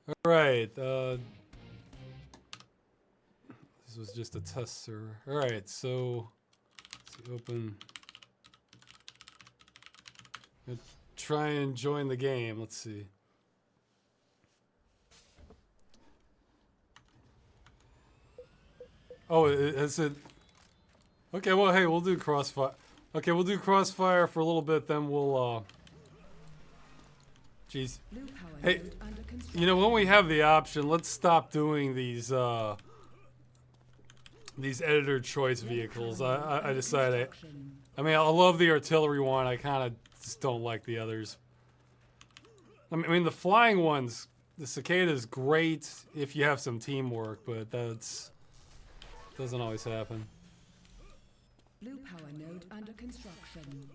Alright, this was just a test server. Alright, so let's see, open. Let's try and join the game. Let's see. Oh, is it? Okay, well, hey, we'll do Crossfire. Okay, we'll do Crossfire for a little bit, then we'll, Jeez. Hey, you know, when we have the option, let's stop doing these editor choice vehicles. I decided. I mean, I love the artillery one. I kind of just don't like the others. I mean, the flying ones, the cicada is great if you have some teamwork, but that's doesn't always happen. Blue power node under construction.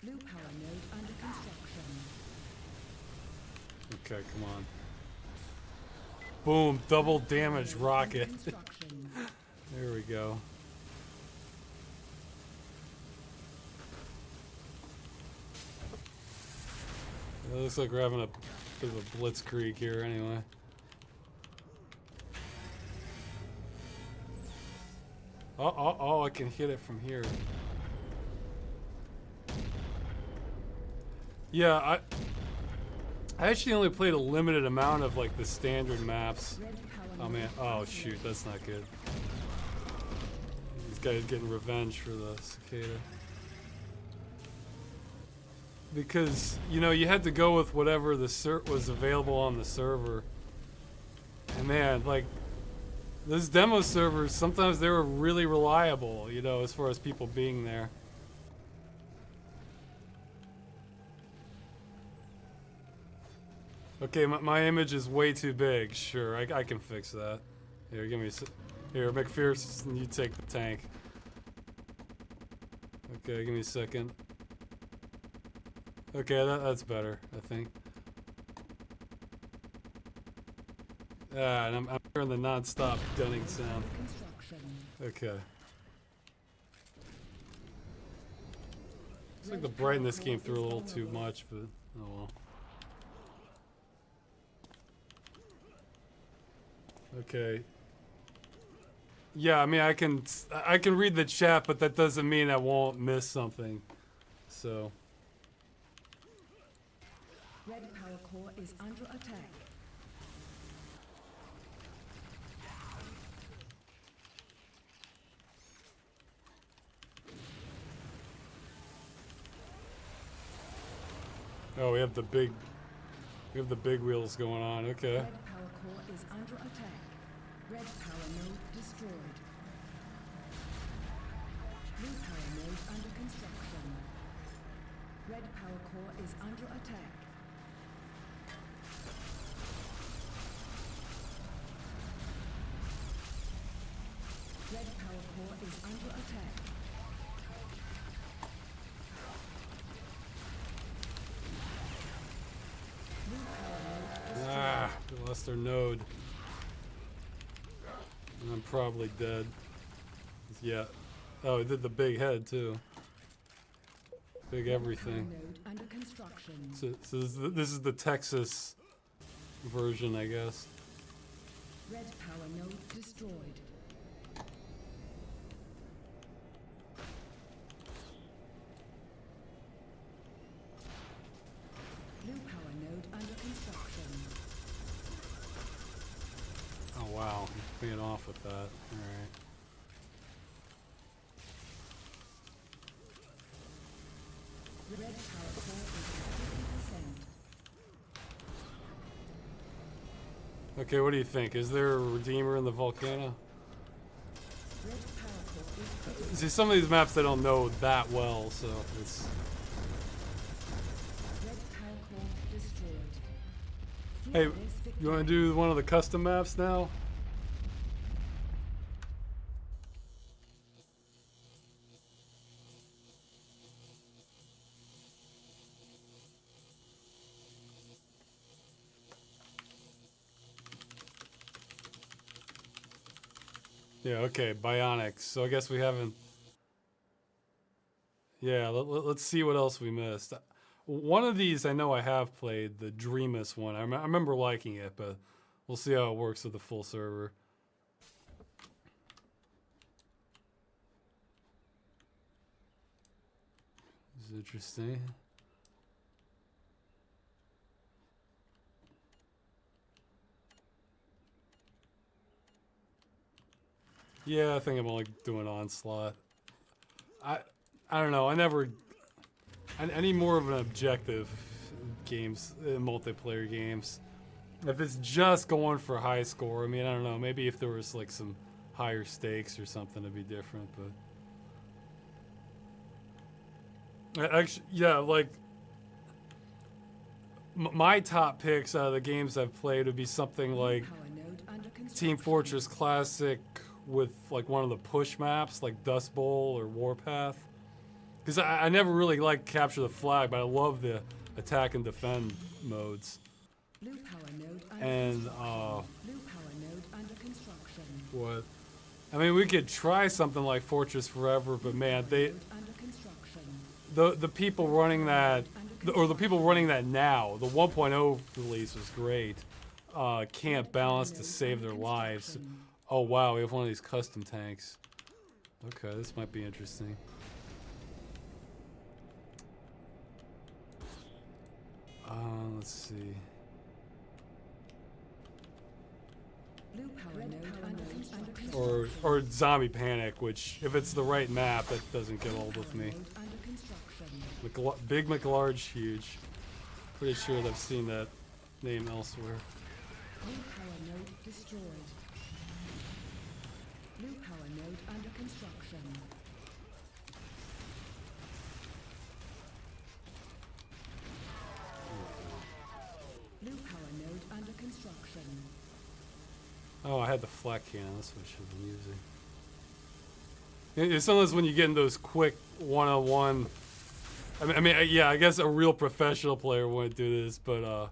Blue power node under construction. Okay, come on. Boom, double damage rocket. There we go. It looks like we're having a bit of a blitzkrieg here anyway. Oh, I can hit it from here. Yeah, I actually only played a limited amount of like the standard maps. Oh man, oh shoot, that's not good. This guy's getting revenge for the cicada. Because, you know, you had to go with whatever the cert was available on the server. And man, like, those demo servers, sometimes they were really reliable, you know, as far as people being there. Okay, my image is way too big. Sure, I can fix that. Here, give me here, McPherson, you take the tank. Okay, give me a second. Okay, that's better, I think. And I'm hearing the non-stop gunning sound. Okay. Looks like the brightness came through a little too much, but oh well. Okay. Yeah, I mean I can read the chat, but that doesn't mean I won't miss something. So. Red power core is under attack. Oh, we have the big wheels going on. Okay. Red power core is under attack. Red power node destroyed. Blue power node under construction. Red power core is under attack. Red power core is under attack. Ah, they lost their node. And I'm probably dead. Yeah. Oh, it did the big head too. Big everything. So this is the Texas version, I guess. Red power node destroyed. Blue power node under construction. Oh wow, I'm paying off with that. Alright. The red power core is 50%. Okay, what do you think? Is there a Redeemer in the volcano? Red power core is See, some of these maps I don't know that well, so it's... red power core destroyed. Hey, you want to do one of the custom maps now? Yeah, okay, Bionics. So I guess we haven't... Yeah, let's see what else we missed. One of these I know I have played, the Dreamus one. I remember liking it, but we'll see how it works with the full server. This is interesting. Yeah, I think I'm only doing Onslaught. I don't know. I need more of an objective games, multiplayer games. If it's just going for a high score, I mean, I don't know. Maybe if there was like some higher stakes or something, it'd be different. But actually, yeah, like my top picks out of the games I've played would be something like Team Fortress Classic with like one of the push maps, like Dust Bowl or Warpath. Because I never really liked Capture the Flag, but I love the attack and defend modes. And what? I mean, we could try something like Fortress Forever, but man, the people running that, or the people running that now, the 1.0 release was great. Can't balance to save their lives. Oh wow, we have one of these custom tanks. Okay, this might be interesting. Let's see. Or Zombie Panic, which, if it's the right map, that doesn't get old with me. Big McLarge Huge. Pretty sure that I've seen that name elsewhere. Blue power node destroyed. Blue power node under construction. Blue power node under construction. Oh, I had the flak cannon. That's what I should have been using. It's sometimes when you get in those quick one-on-one. I mean, yeah, I guess a real professional player wouldn't do this, but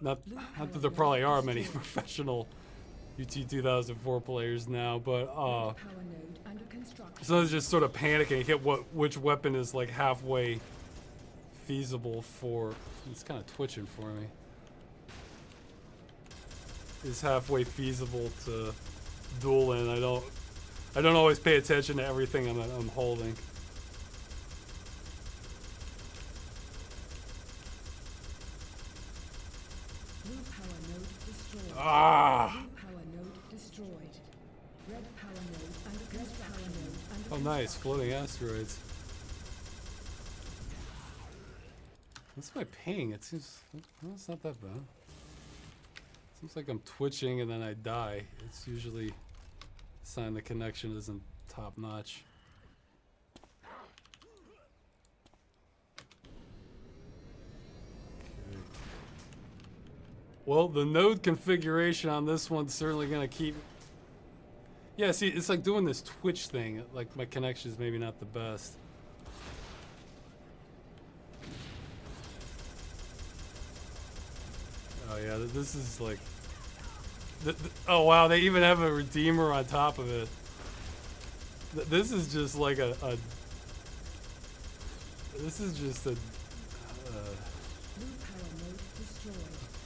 not that there probably are many professional UT2004 players now, but so it's just sort of panicking, hit which weapon is like halfway feasible for. It's kind of twitching for me. Is halfway feasible to duel in. I don't always pay attention to everything I'm holding. Ah! Oh, nice. Floating asteroids. What's my ping? It seems... Well, it's not that bad. Seems like I'm twitching and then I die. It's usually a sign the connection isn't top notch. Well, the node configuration on this one's certainly gonna keep. Yeah, see, it's like doing this Twitch thing. Like my connection's maybe not the best. Oh yeah, this is like. Oh wow, they even have a redeemer on top of it. This is just like This is just a.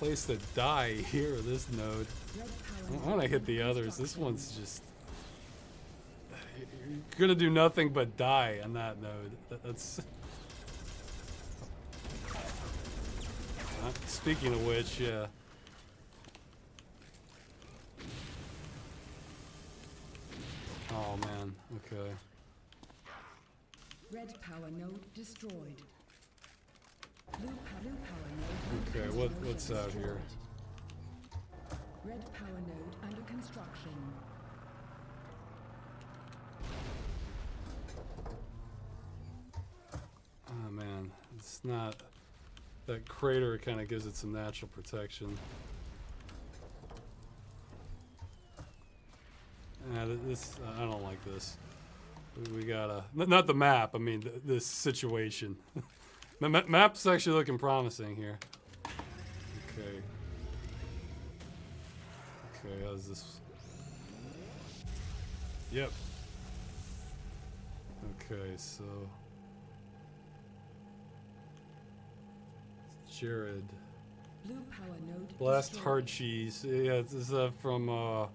Place to die here, this node. I want to hit the others. This one's just. You're gonna do nothing but die on that node. That's. Speaking of which, yeah. Oh man, okay. Red power node destroyed. Blue power node. Okay, what's out here? Red power node under construction. Oh man, it's not. That crater kind of gives it some natural protection. This I don't like this. We gotta not the map. I mean this situation. The map's actually looking promising here. Okay. Okay, how's this? Yep. Okay, so. Jared. Blue power node Blast destroyed. hard cheese. Yeah, this is from oh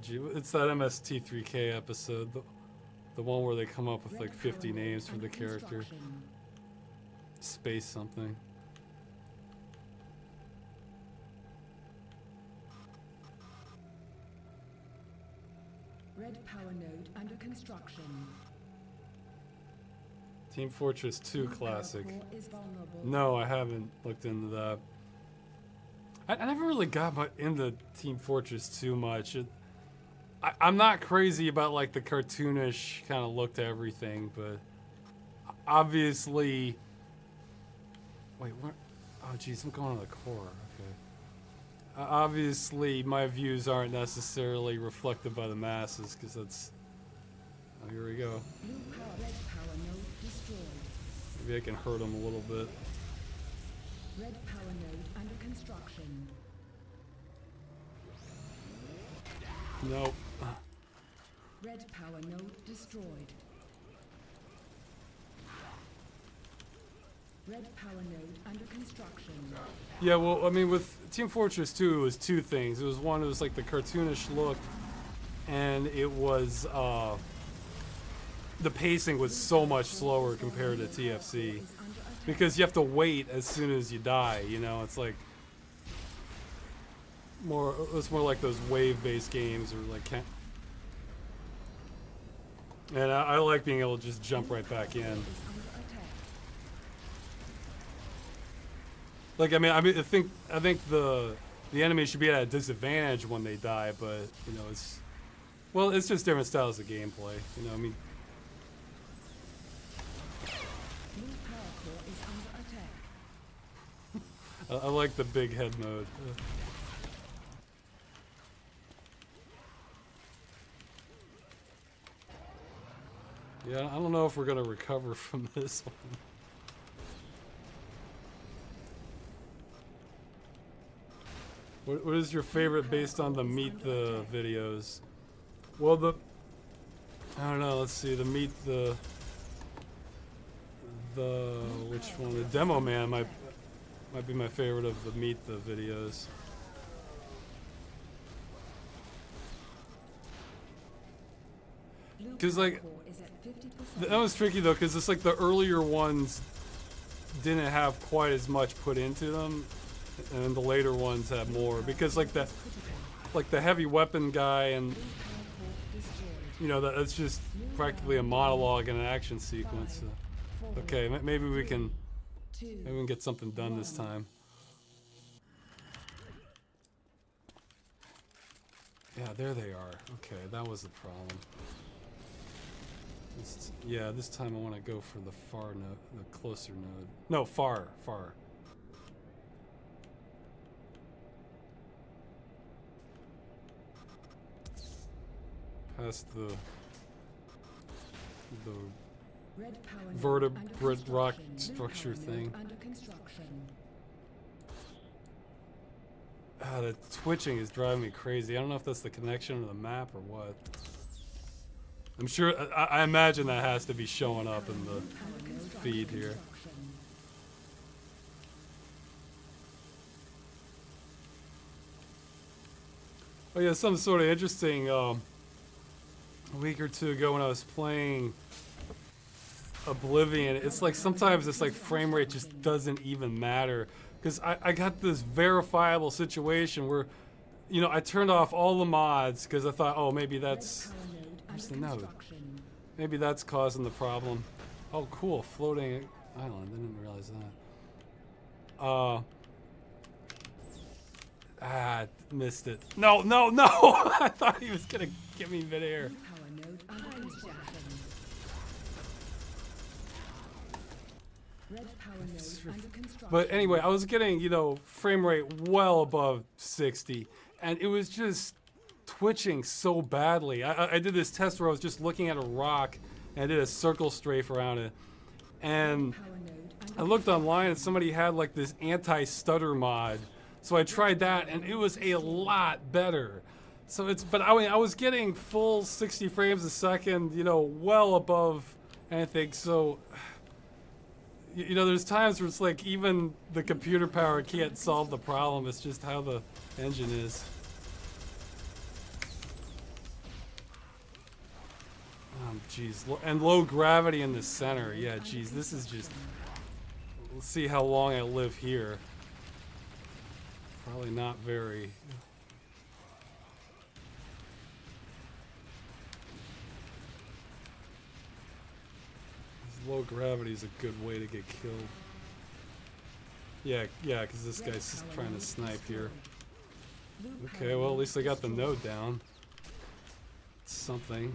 gee, it's that MST3K episode, the one where they come up with Red like 50 power node names for under the character. construction. Space something. Red power node under construction. Team Fortress 2 Blue power classic. core is vulnerable. No, I haven't looked into that. I never really got into Team Fortress too much. I'm not crazy about like the cartoonish kind of look to everything, but obviously. Wait, what? Oh, geez, I'm going on the core. Okay. Obviously, my views aren't necessarily reflected by the masses, because that's. Oh, here we go. Red power node destroyed. Maybe I can hurt them a little bit. Red power node under construction. Nope. Red power node destroyed. Red power node under construction. Yeah, well, I mean, with Team Fortress 2, it was two things. It was one, it was like the cartoonish look, and it was, the pacing was so much slower compared to TFC. Because you have to wait as soon as you die, you know? It's like, it's more like those wave-based games, or like, and I like being able to just jump right back in. Like, I think the enemy should be at a disadvantage when they die, but you know, it's just different styles of gameplay. You know, I mean. Blue power core is under attack. I like the big head mode. Yeah, I don't know if we're gonna recover from this one. What is your favorite based on the Meet the videos? Well, I don't know. Let's see. The Meet the which one? The Demo Man might be my favorite of the Meet the videos. Because like that was tricky though, because it's like the earlier ones didn't have quite as much put into them, and the later ones had more. Because like the heavy weapon guy, and you know that's just practically a monologue and an action sequence. Okay, maybe we can get something done this time. Yeah, there they are. Okay, that was the problem. Yeah, this time I want to go for the far node, the closer node. No, far. Past the vertebrate rock structure thing. Ah, the twitching is driving me crazy. I don't know if that's the connection to the map or what. I'm sure, I imagine that has to be showing up in the feed here. Oh yeah, something sort of interesting. A week or two ago when I was playing Oblivion, it's like sometimes it's like frame rate just doesn't even matter. Because I got this verifiable situation where, you know, I turned off all the mods because I thought, oh, maybe that's... Where's the node? Maybe that's causing the problem. Oh, cool. Floating island. I didn't realize that. Missed it. No! I thought he was going to give me midair. But anyway, I was getting, you know, frame rate well above 60. And it was just twitching so badly. I did this test where I was just looking at a rock and I did a circle strafe around it, and I looked online and somebody had like this anti-stutter mod, so I tried that and it was a lot better. So but I mean, I was getting full 60 frames a second, you know, well above anything. So You know, there's times where it's like even the computer power can't solve the problem. It's just how the engine is. Jeez, and low gravity in the center. Yeah, jeez, this is just... Let's see how long I live here. Probably not very. This low gravity is a good way to get killed. Yeah, because this guy's trying to snipe here. Okay, well, at least I got the node down. Something.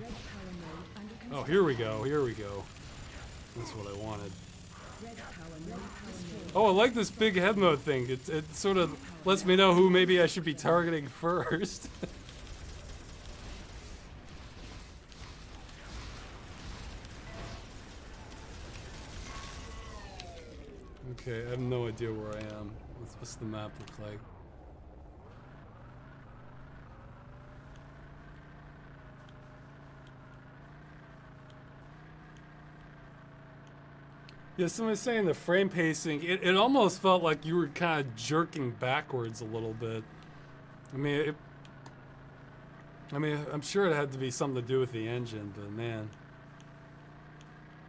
Oh, here we go, here we go. That's what I wanted. Oh, I like this big head mode thing. It sort of lets me know who maybe I should be targeting first. Okay, I have no idea where I am. What's the map look like? Yeah, somebody's saying the frame pacing, it almost felt like you were kind of jerking backwards a little bit. I mean, I'm sure it had to be something to do with the engine, but man.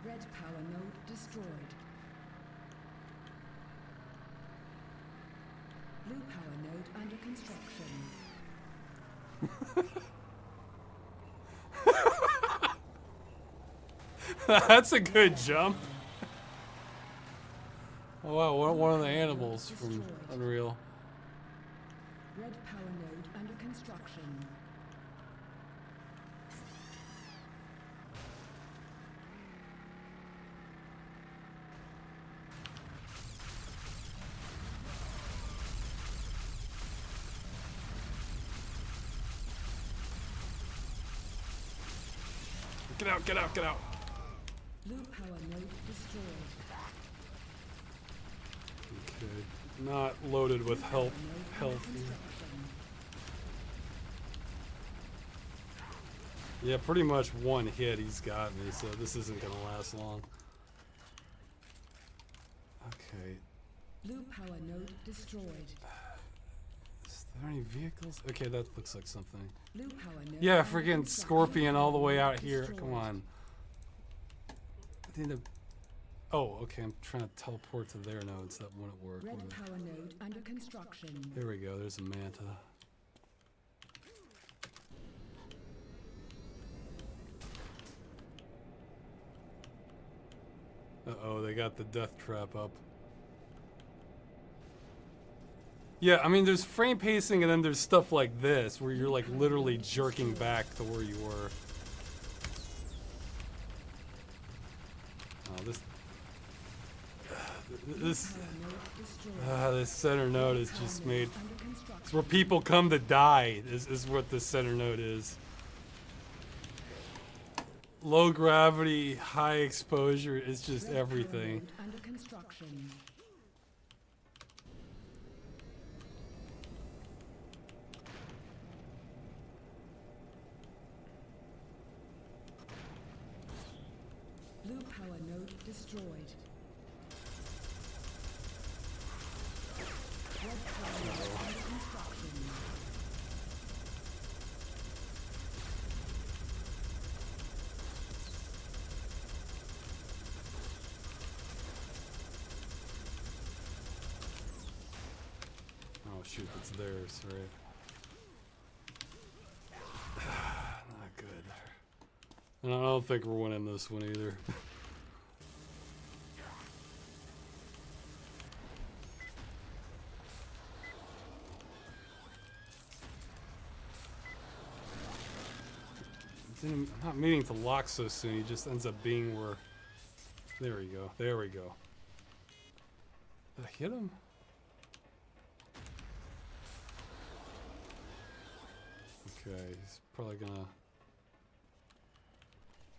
Red power node destroyed. Blue power node under construction. That's a good jump. Oh wow, one of the animals from Unreal. Red power node under construction. Get out, get out, get out. Blue power node destroyed. Okay, not loaded with health here. Yeah, pretty much one hit he's got me, so this isn't gonna last long. Okay. Blue power node destroyed. Is there any vehicles? Okay, that looks like something. Blue power node. Yeah, freaking Scorpion all the way out here. Come on. Oh, okay, I'm trying to teleport to their nodes. That wouldn't work. Red Would it? power node under construction. There we go, there's a manta. Uh-oh, they got the death trap up. Yeah, I mean, there's frame pacing and then there's stuff like this, where you're like literally jerking back to where you were. Oh, this center node is just made. It's where people come to die. Is what this center node is. Low gravity, high exposure. It's just everything. Under construction. Blue power node destroyed. Red power node under construction. Oh shoot, it's theirs, right? Not good. And I don't think we're winning this one either. I'm not meaning to lock so soon, he just ends up being where... There we go, there we go. Did I hit him? Okay, he's probably gonna...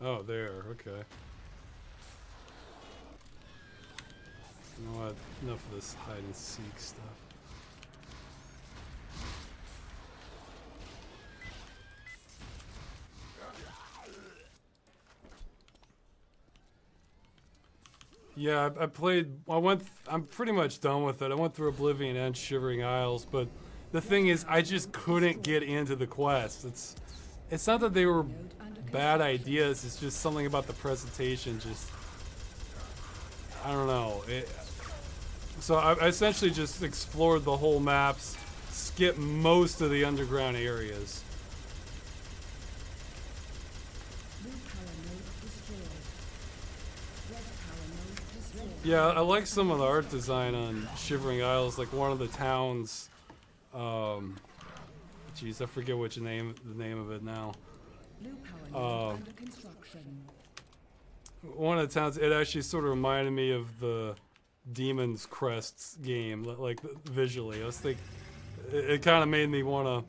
Oh, there, okay. You know what, enough of this hide and seek stuff. Yeah, I played. I'm pretty much done with it. I went through Oblivion and Shivering Isles, but the thing is, I just couldn't get into the quest. It's not that they were bad ideas. It's just something about the presentation. Just I don't know. So I essentially just explored the whole maps, skipped most of the underground areas. Yeah, I like some of the art design on Shivering Isles, like one of the towns. Jeez, I forget the name of it now. One of the towns, it actually sort of reminded me of the Demon's Crest game, like visually. I was thinking, it kind of made me want to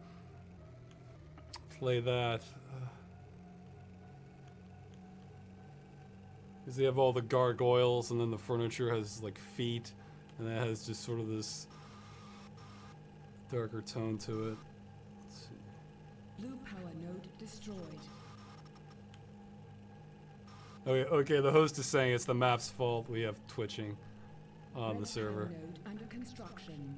play that. Because they have all the gargoyles, and then the furniture has like feet, and it has just sort of this darker tone to it. Let's see. Blue power node destroyed. Okay, the host is saying it's the map's fault. We have twitching on the server. Node under construction.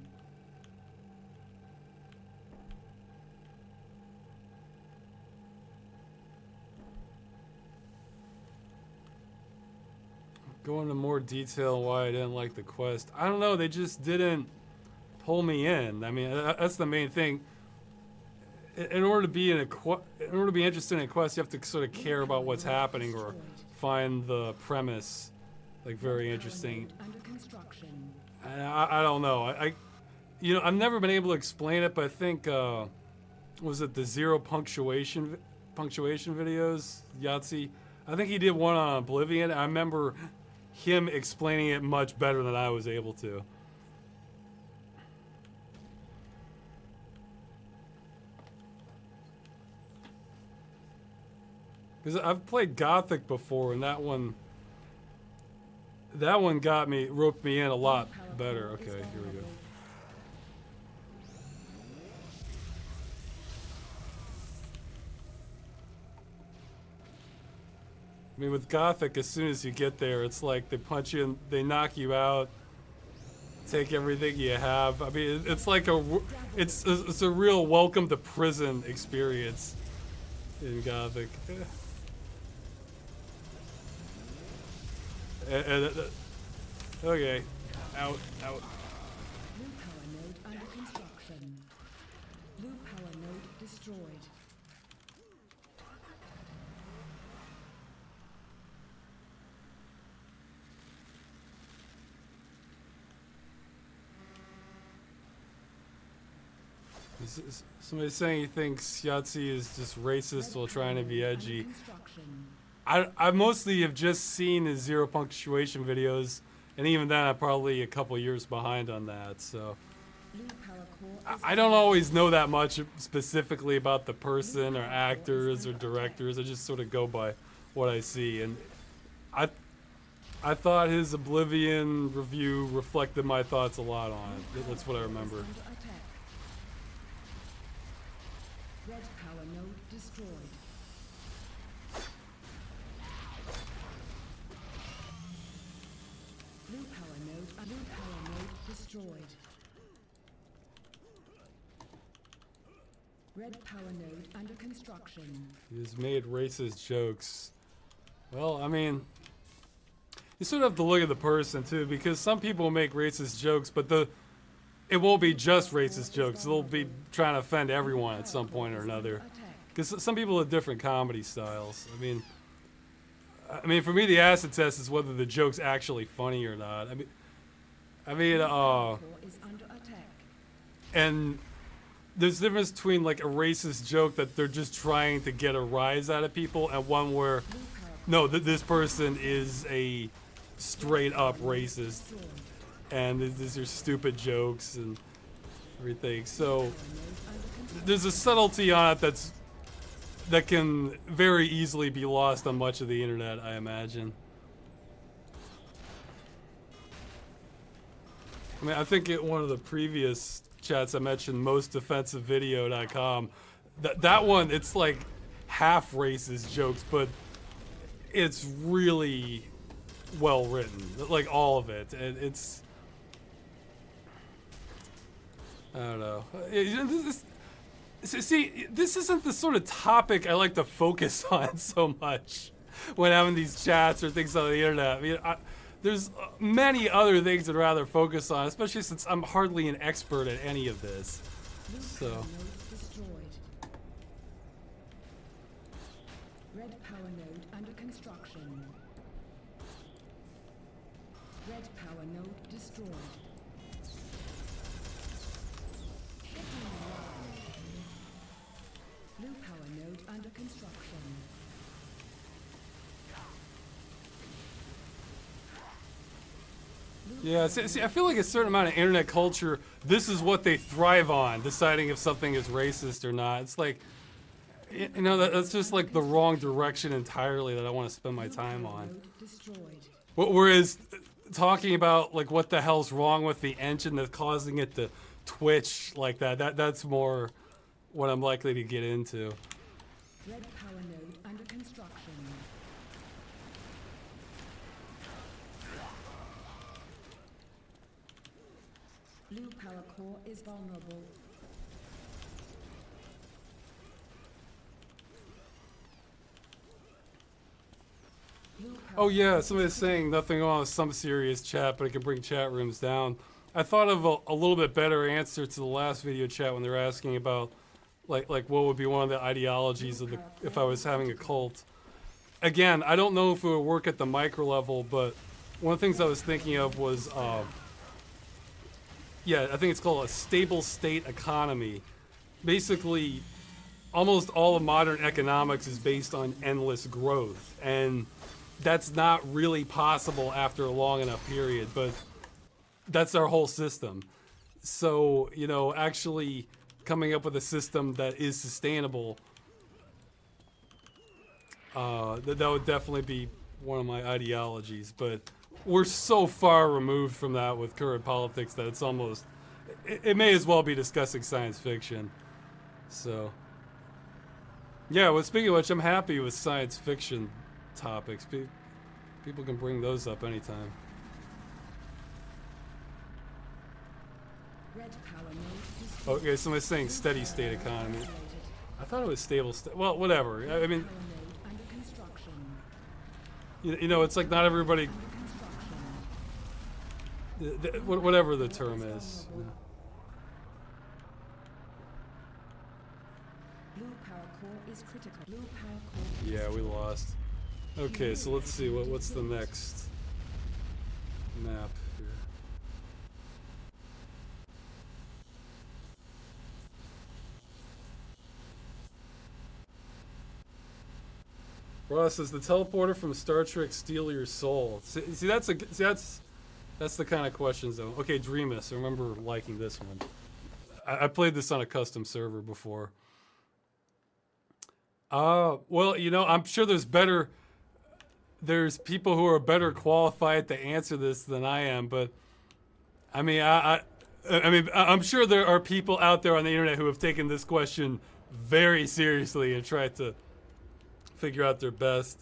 Go into more detail why I didn't like the quest. I don't know. They just didn't pull me in. I mean, that's the main thing. In order to be interested in a quest, you have to sort of care about what's happening or find the premise like very interesting. Under construction. And I don't know. I've never been able to explain it, but I think was it the zero punctuation videos, Yahtzee? I think he did one on Oblivion. I remember him explaining it much better than I was able to. Because I've played Gothic before, and that one roped me in a lot better. Okay, here we go. I mean, with Gothic, as soon as you get there, it's like they punch you in, they knock you out, take everything you have. I mean, it's like it's a real welcome to prison experience in Gothic. Okay, out. Blue power node under construction. Blue power node destroyed. Somebody's saying he thinks Yahtzee is just racist while trying to be edgy. I mostly have just seen his zero punctuation videos, and even then I'm probably a couple years behind on that, so I don't always know that much specifically about the person or actors or directors. I just sort of go by what I see, and I thought his Oblivion review reflected my thoughts a lot on it. That's what I remember. Red power node destroyed. Blue power node destroyed. Red power node under construction. He's made racist jokes. Well, I mean, you sort of have to look at the person too, because some people make racist jokes, but it won't be just racist jokes. They'll be trying to offend everyone at some point or another. Because some people have different comedy styles. I mean, for me, the acid test is whether the joke's actually funny or not. And there's a difference between like a racist joke that they're just trying to get a rise out of people, and one where, no, this person is a straight up racist. And these are stupid jokes and everything. So there's a subtlety on it that can very easily be lost on much of the internet, I imagine. I mean, I think in one of the previous chats I mentioned mostdefensivevideo.com. That one, it's like half racist jokes, but it's really well written, like all of it. It's I don't know. See, this isn't the sort of topic I like to focus on so much when I'm in these chats or things on the internet. I mean, there's many other things I'd rather focus on, especially since I'm hardly an expert at any of this. So. Red power node under construction. Red power node destroyed. Blue power node under construction. Yeah, see, I feel like a certain amount of internet culture, this is what they thrive on, deciding if something is racist or not. It's like, you know, that's just like the wrong direction entirely that I want to spend my time on. Whereas talking about like what the hell's wrong with the engine that's causing it to twitch like that's more what I'm likely to get into. Red power node under construction. Blue power core is vulnerable. Oh yeah, somebody's saying nothing wrong with some serious chat, but it can bring chat rooms down. I thought of a little bit better answer to the last video chat when they were asking about like what would be one of the ideologies of the if I was having a cult. Again, I don't know if it would work at the micro level, but one of the things I was thinking of was yeah, I think it's called a stable state economy. Basically, almost all of modern economics is based on endless growth, and that's not really possible after a long enough period, but that's our whole system. So, you know, actually coming up with a system that is sustainable, that would definitely be one of my ideologies, but we're so far removed from that with current politics that it's almost, it may as well be discussing science fiction. So, yeah, well, speaking of which, I'm happy with science fiction topics. People can bring those up anytime. Red power node Okay, somebody's saying steady state economy. I thought it was stable state. Well, whatever. I mean, under construction. you know, it's like not everybody, Under construction. whatever the term is. Blue power core is critical. Blue power core. Yeah, we lost. Okay, so let's see what's the next map here. Ross says the teleporter from Star Trek steal your soul. See that's the kind of questions though. Okay, Dreamus, I remember liking this one. I played this on a custom server before. Well, you know, I'm sure there's people who are better qualified to answer this than I am, but I mean, I'm sure there are people out there on the internet who have taken this question very seriously and tried to figure out their best.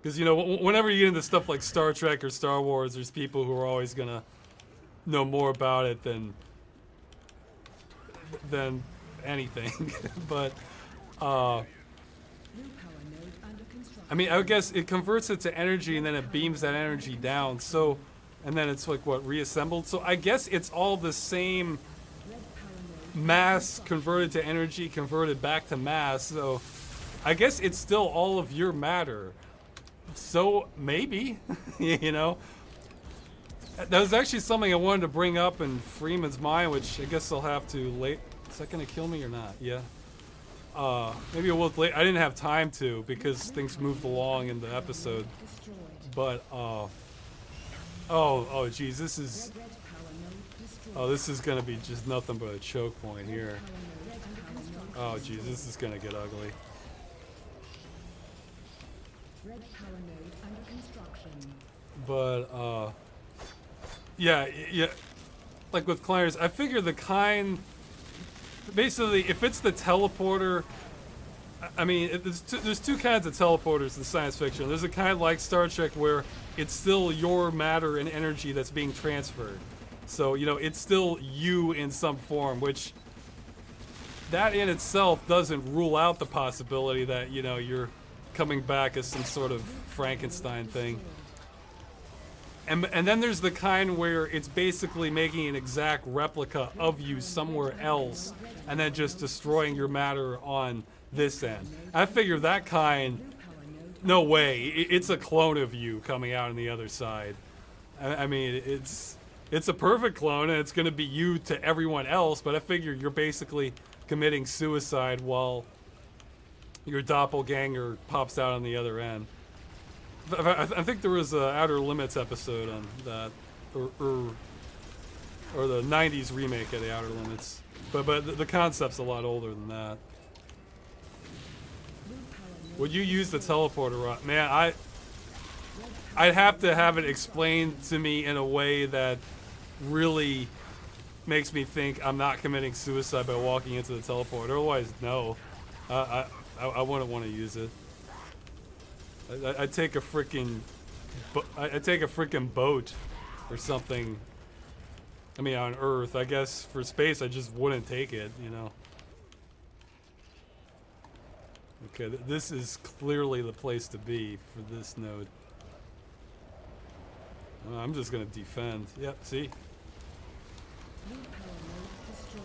Because, you know, whenever you get into stuff like Star Trek or Star Wars, there's people who are always gonna know more about it than anything. But I mean, I guess it converts it to energy and then it beams that energy down. So, and then it's like what, reassembled. So I guess it's all the same mass converted to energy, converted back to mass. So I guess it's still all of your matter. So maybe, you know, that was actually something I wanted to bring up in Freeman's mind, which I guess I'll have to late. Is that gonna kill me or not? Yeah. Maybe I will late. I didn't have time to because things moved along in the episode. But oh geez, this is gonna be just nothing but a choke point here. Oh geez, this is gonna get ugly. But yeah, like with Claire's, I figure the kind. Basically, if it's the teleporter, I mean, there's two kinds of teleporters in science fiction. There's a kind like Star Trek where it's still your matter and energy that's being transferred. So, you know, it's still you in some form, which that in itself doesn't rule out the possibility that, you know, you're coming back as some sort of Frankenstein thing. And then there's the kind where it's basically making an exact replica of you somewhere else and then just destroying your matter on this end. I figure that kind, no way. It's a clone of you coming out on the other side. I mean, it's a perfect clone and it's going to be you to everyone else, but I figure you're basically committing suicide while your doppelganger pops out on the other end. I think there was an Outer Limits episode on that, or the '90s remake of the Outer Limits, but the concept's a lot older than that. Would you use the teleporter rod? Man, I'd have to have it explained to me in a way that really makes me think I'm not committing suicide by walking into the teleporter. Otherwise, no, I wouldn't want to use it. I'd take a freaking boat or something. I mean, on Earth, I guess for space, I just wouldn't take it, you know. Okay, this is clearly the place to be for this node. I'm just gonna defend. Yep, see? Blue power node destroyed.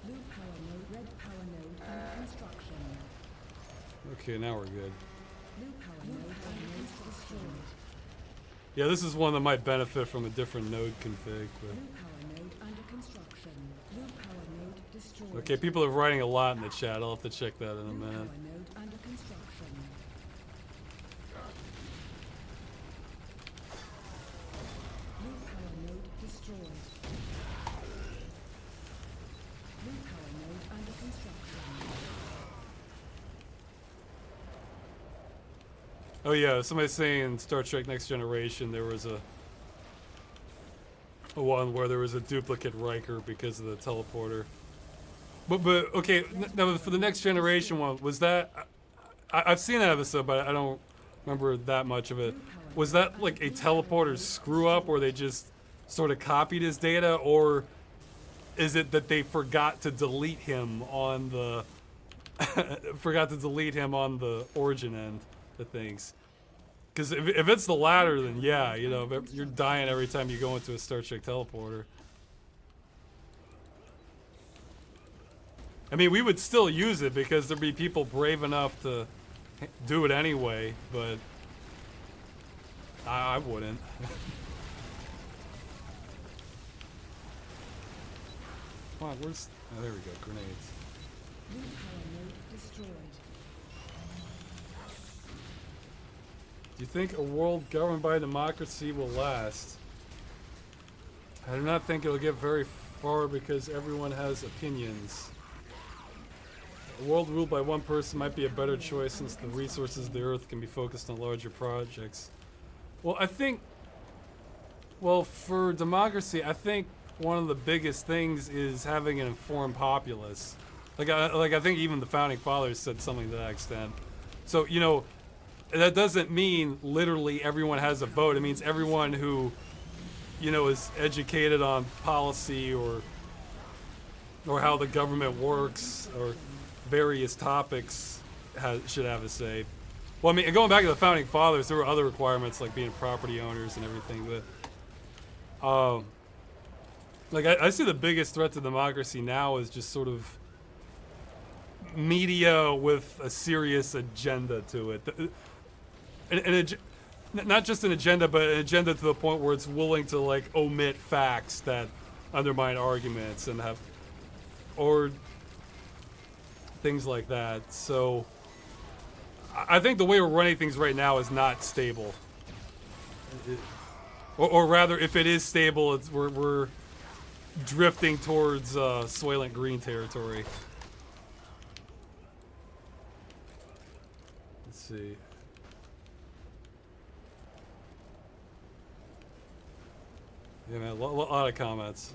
Blue power node, red power node under construction. Okay, now we're good. Blue power node destroyed. Yeah, this is one that might benefit from a different node config. But. Blue power node under construction. Blue power node destroyed. Okay, people are writing a lot in the chat. I'll have to check that in a Blue minute. power node under construction. Blue power node destroyed. Blue power node under construction. Oh yeah, somebody's saying in Star Trek Next Generation there was a one where there was a duplicate Riker because of the teleporter. But okay, now for the Next Generation one, was that I've seen that episode, but I don't remember that much of it. Was that like a teleporter screw up where they just sort of copied his data, or is it that they forgot to delete him on the origin end of things? Because if it's the latter, then yeah, you know, you're dying every time you go into a Star Trek teleporter. I mean, we would still use it because there'd be people brave enough to do it anyway, but I wouldn't. Come on, where's... Oh, there we go, grenades. Blue power node destroyed. Do you think a world governed by democracy will last? I do not think it'll get very far because everyone has opinions. A world ruled by one person might be a better choice since the resources of the Earth can be focused on larger projects. Well, I think... Well, for democracy, I think one of the biggest things is having an informed populace. Like I think even the Founding Fathers said something to that extent. So, you know... That doesn't mean literally everyone has a vote. It means everyone who, you know, is educated on policy or how the government works or various topics should have a say. Well, I mean, going back to the Founding Fathers, there were other requirements like being property owners and everything. But, like, I see the biggest threat to democracy now is just sort of media with a serious agenda to it. Not just an agenda, but an agenda to the point where it's willing to like omit facts that undermine arguments and have, or things like that. So I think the way we're running things right now is not stable. Or rather, if it is stable, we're drifting towards Soylent Green territory. Let's see. Yeah, man, a lot of comments.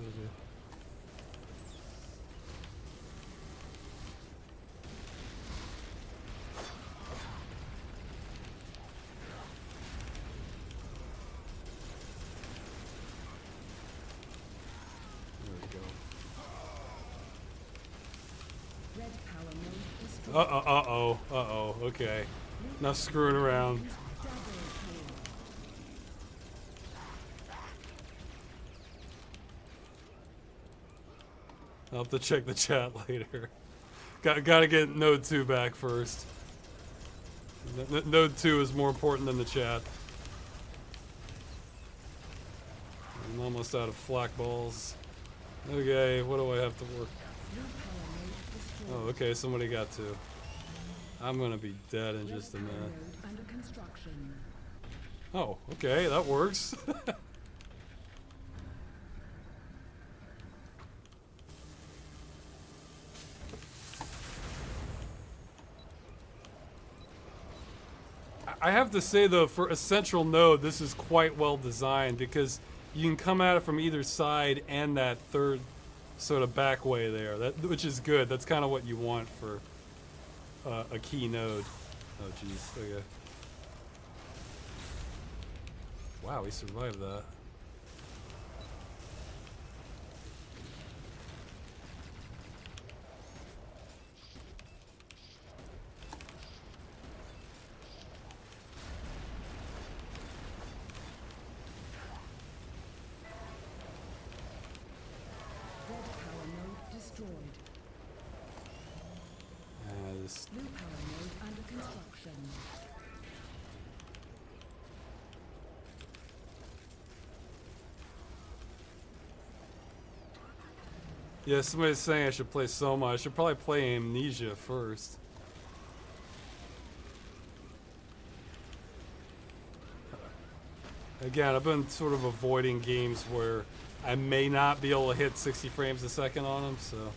Uh-oh. Okay. Enough screwing around. I'll have to check the chat later. Gotta get Node 2 back first. Node 2 is more important than the chat. I'm almost out of flak balls. Okay, what do I have to work? Oh, okay, somebody got 2. I'm gonna be dead in just a minute. Oh, okay, that works. I have to say though, for a central node, this is quite well designed because you can come at it from either side and that third sort of back way there, which is good. That's kind of what you want for a key node. Oh jeez, okay. Wow, we survived that. New power node under construction. Yeah, somebody's saying I should play Soma. I should probably play Amnesia first. Again, I've been sort of avoiding games where I may not be able to hit 60 frames a second on them, so.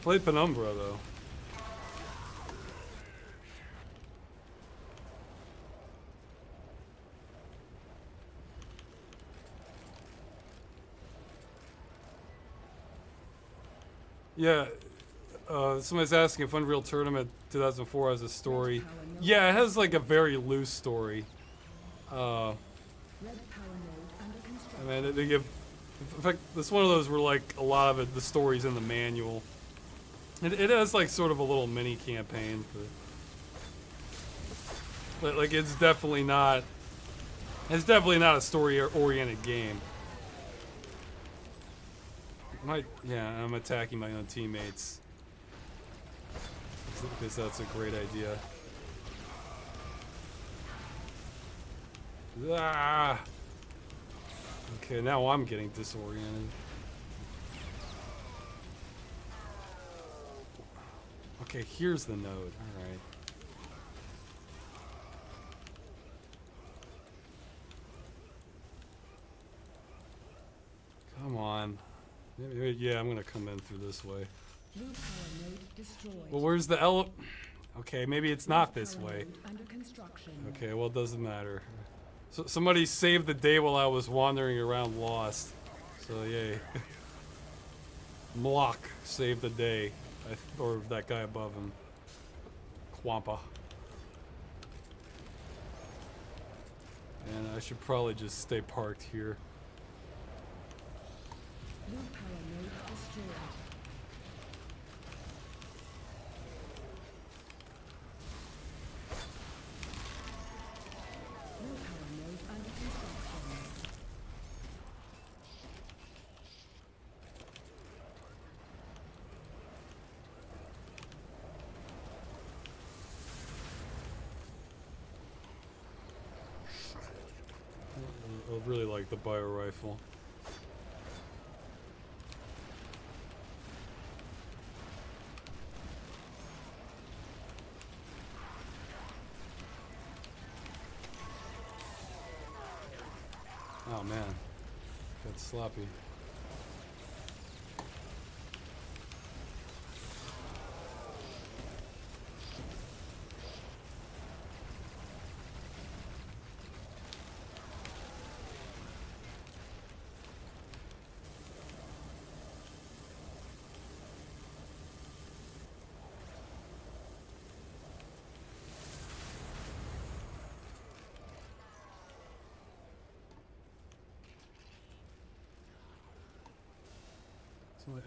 Played Penumbra though. Yeah, somebody's asking if Unreal Tournament 2004 has a story. Yeah, it has like a very loose story. I mean, they give. In fact, it's one of those where like a lot of it, the story's in the manual. It has like sort of a little mini campaign, but like it's definitely not. It's definitely not a story-oriented game. Yeah, I'm attacking my own teammates because that's a great idea. Ah. Okay, now I'm getting disoriented. Okay, here's the node. All right. Come on. Yeah, I'm gonna come in through this way. Well, where's the Okay, maybe it's not this way. Okay, well, it doesn't matter. So somebody saved the day while I was wandering around lost. So yay. Mlock saved the day. Or that guy above him. Kwampa. And I should probably just stay parked here. New power node destroyed. New power node under construction. I really like the bio rifle. Oh man, got sloppy.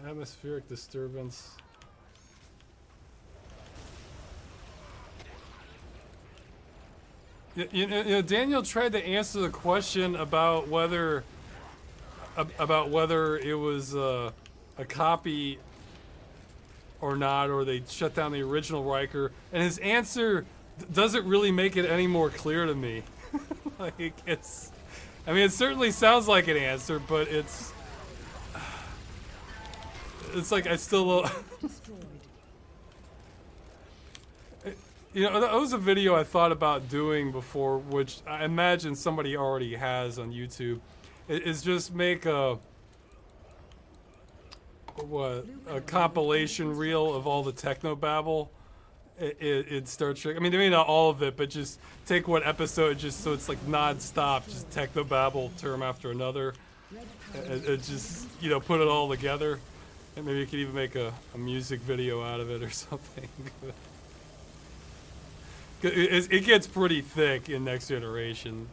Atmospheric disturbance. You know, Daniel tried to answer the question about whether it was a copy or not, or they shut down the original Riker, and his answer doesn't really make it any more clear to me. Like, it's, I mean, it certainly sounds like an answer, but it's like I still you know, that was a video I thought about doing before, which I imagine somebody already has on YouTube. Is just make a compilation reel of all the technobabble in Star Trek. I mean, maybe not all of it, but just take one episode, just so it's like non-stop, just technobabble term after another, and just, you know, put it all together, and maybe you could even make a music video out of it or something. It gets pretty thick in Next Generation.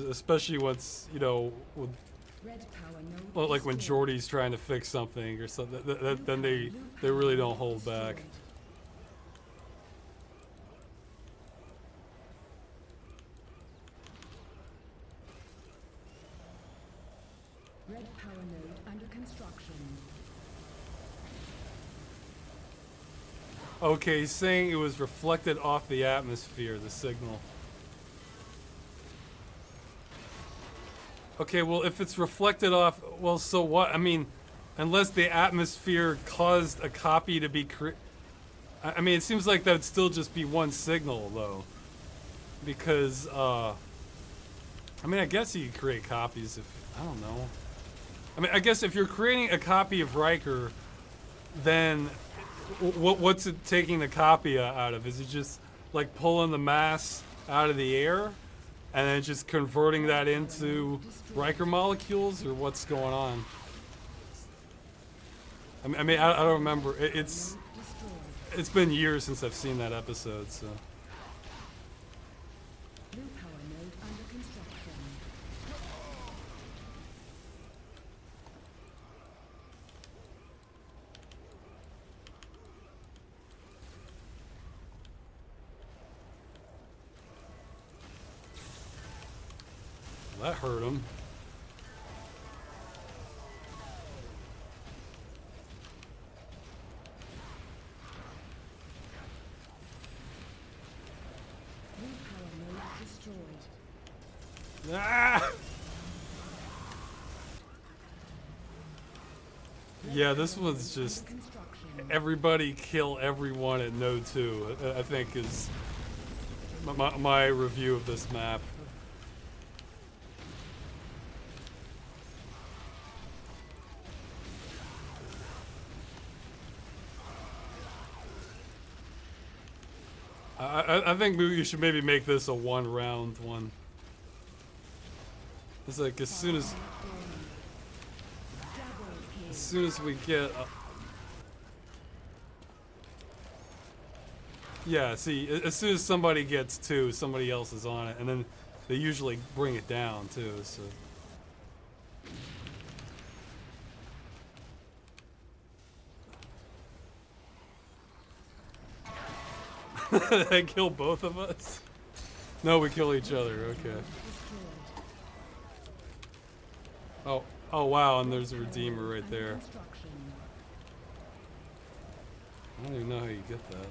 Especially once, you know, well, like when Geordi's trying to fix something or something, then they really don't hold back. Red power node under construction. Okay, he's saying it was reflected off the atmosphere, the signal. Okay, well, if it's reflected off, well, so what? I mean, unless the atmosphere caused a copy to be I mean, it seems like that would still just be one signal, though. Because, I mean, I guess you could create copies if, I don't know. I mean, I guess if you're creating a copy of Riker, then what's it taking the copy out of? Is it just, like, pulling the mass out of the air? And then just converting that into Riker molecules, or what's going on? I mean, I don't remember. It's been years since I've seen that episode, so. Blue power node under construction. That hurt him. Blue power node destroyed. Ah! Yeah, this one's just everybody kill everyone at Node 2, I think is my review of this map. I think you should maybe make this a one-round one. It's like as soon as we get yeah, see, as soon as somebody gets 2, somebody else is on it, and then they usually bring it down too, so. They kill both of us? No, we kill each other, okay. Oh wow, and there's a Redeemer right there. I don't even know how you get that.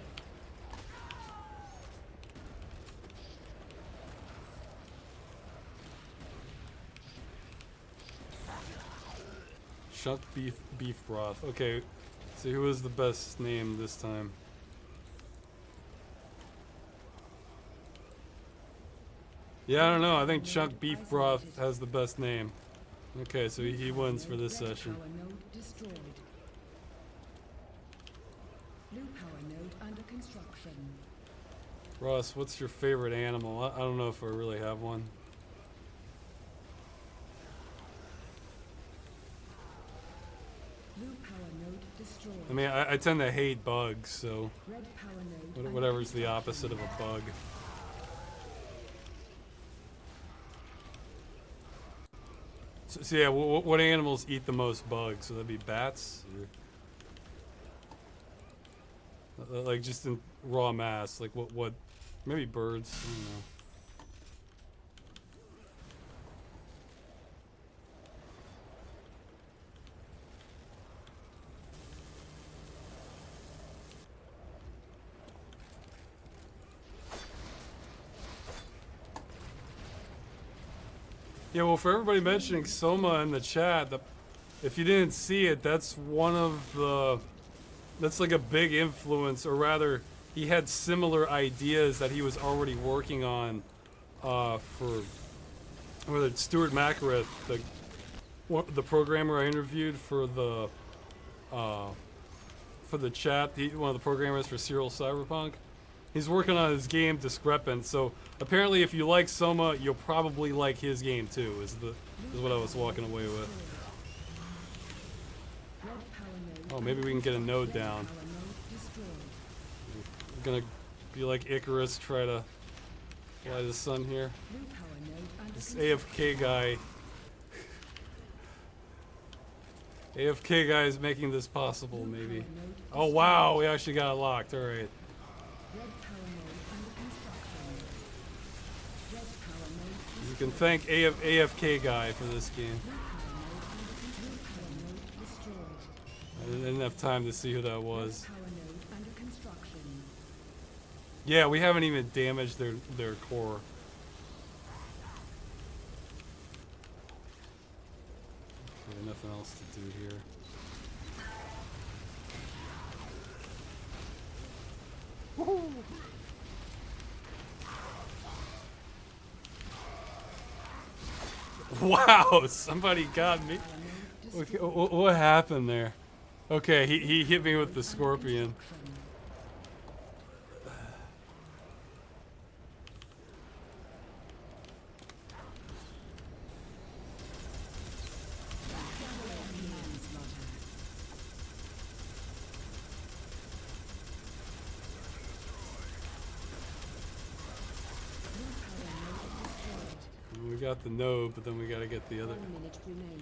Chuck beef broth. Okay, so who was the best name this time? Yeah, I don't know. I think Chuck Beef Broth has the best name. Okay, so he wins for this session. Power node destroyed. Blue power node under construction. Ross, what's your favorite animal? I don't know if I really have one. Blue power node destroyed. I mean, I tend to hate bugs, so Red power node whatever's the opposite of a bug. So yeah, what animals eat the most bugs? So that'd be bats, or, like just in raw mass. Like what? Maybe birds. I don't know. Yeah, well, for everybody mentioning Soma in the chat, if you didn't see it, that's one of the, that's like a big influence, or rather, he had similar ideas that he was already working on for, whether it's Stuart Makareth, the programmer I interviewed for the chat, one of the programmers for Serial Cyberpunk. He's working on his game Discrepant, so apparently if you like Soma, you'll probably like his game too, is what I was walking away with. Oh, maybe we can get a node down. I'm gonna be like Icarus, try to fly the sun here. This AFK guy. AFK guy is making this possible, maybe. Oh wow, we actually got it locked, alright. You can thank AFK guy for this game. I didn't have time to see who that was. Yeah, we haven't even damaged their core. Okay, nothing else to do here. Woohoo! Wow, somebody got me. Okay, what happened there? Okay, he hit me with the scorpion. We got the node, but then we gotta get the other.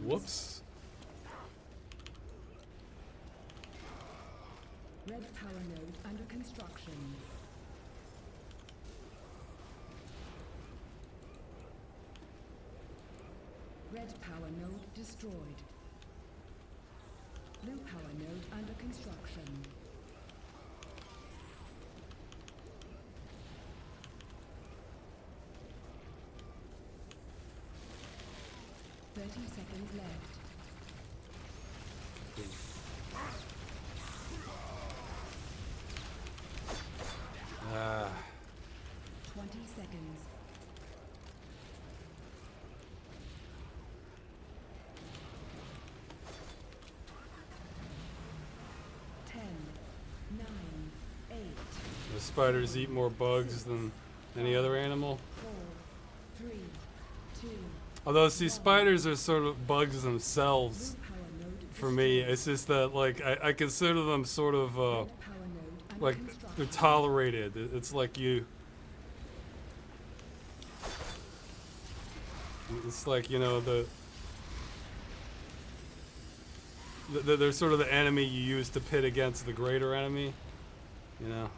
Whoops. Red power node under construction. Red power node destroyed. Blue power node under construction. Seconds left. Ah. 20 seconds. The spiders eat more bugs than any other animal. 4, 3, 2. Although, see, spiders are sort of bugs themselves. For me, it's just that, like, I consider them sort of, like, they're tolerated. It's like it's like, you know, they're sort of the enemy you use to pit against the greater enemy, you know.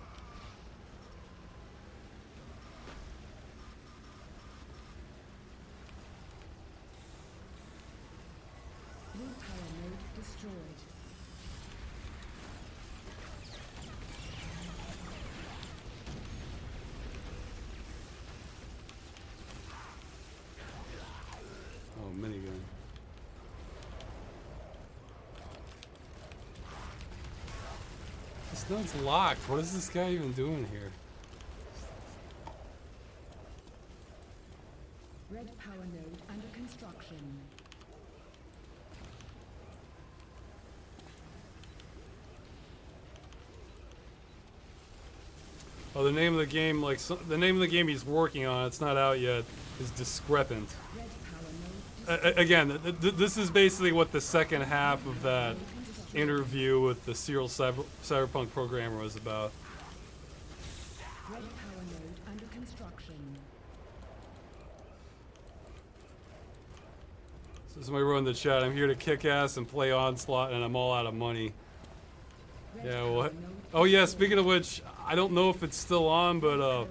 It's locked. What is this guy even doing here? Red power node under construction. Oh, the name of the game, like the name of the game he's working on, it's not out yet, is Discrepant. Again, this is basically what the second half of that interview with the Serial Cyberpunk programmer was about. Red power node under construction. So somebody wrote in the chat, I'm here to kick ass and play Onslaught, and I'm all out of money. Yeah, what? Oh yeah, speaking of which, I don't know if it's still on, but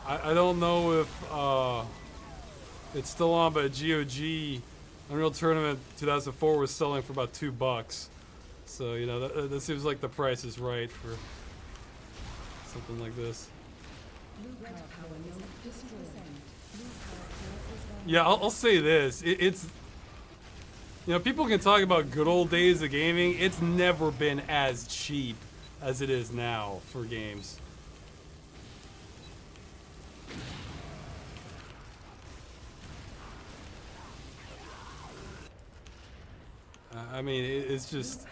I don't know if it's still on, but GOG Unreal Tournament 2004 was selling for about $2. So, you know, that seems like the price is right for something like this. Yeah, I'll say this. It's, you know, people can talk about good old days of gaming. It's never been as cheap as it is now for games. I mean, it's just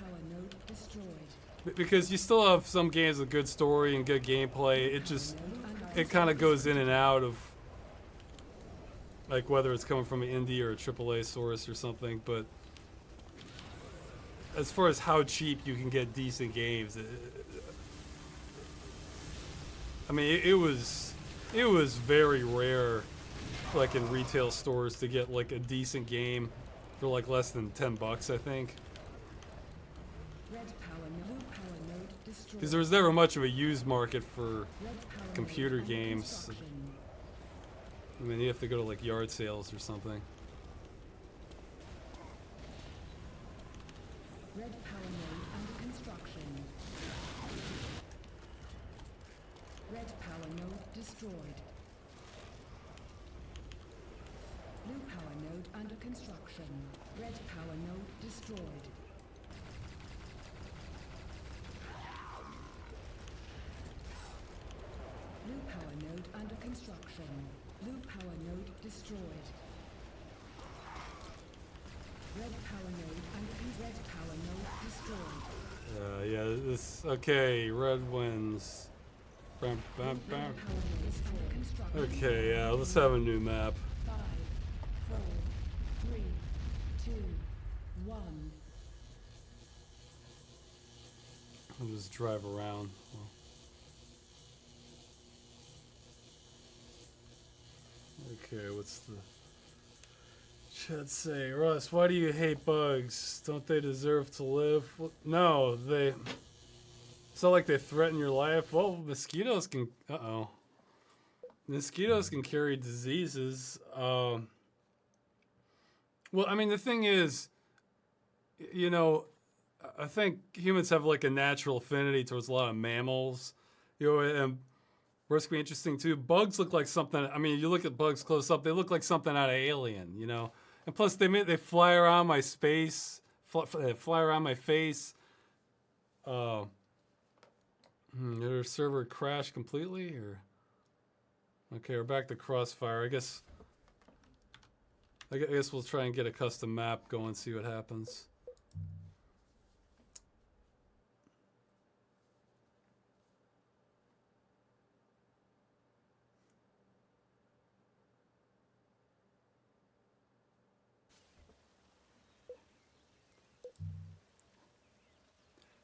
because you still have some games with good story and good gameplay. It kind of goes in and out of, like, whether it's coming from an indie or a AAA source or something. But as far as how cheap you can get decent games, I mean, it was very rare, like in retail stores, to get like a decent game for like less than $10, I think. Because there was never much of a used market for computer games. I mean, you have to go to like yard sales or something. Red power node under construction. Red power node destroyed. Blue power node under construction. Red power node destroyed. Blue power node under construction. Blue power node destroyed. Red power node under red power node destroyed. Yeah, this okay. Red wins. Bam, bam, bam. Okay, yeah, let's have a new map. 5, 4, 3, 2, 1. I'll just drive around. Okay, what's the chat say? Russ, why do you hate bugs? Don't they deserve to live? Well, no, it's not like they threaten your life. Well, mosquitoes can, mosquitoes can carry diseases. Well, I mean, the thing is, you know, I think humans have like a natural affinity towards a lot of mammals, you know, and what's gonna be interesting too, bugs look like something, I mean, you look at bugs close up, they look like something out of Alien, you know? And plus they fly around my space, fly around my face. Did our server crash completely, or? Okay, we're back to Crossfire. I guess we'll try and get a custom map going, see what happens.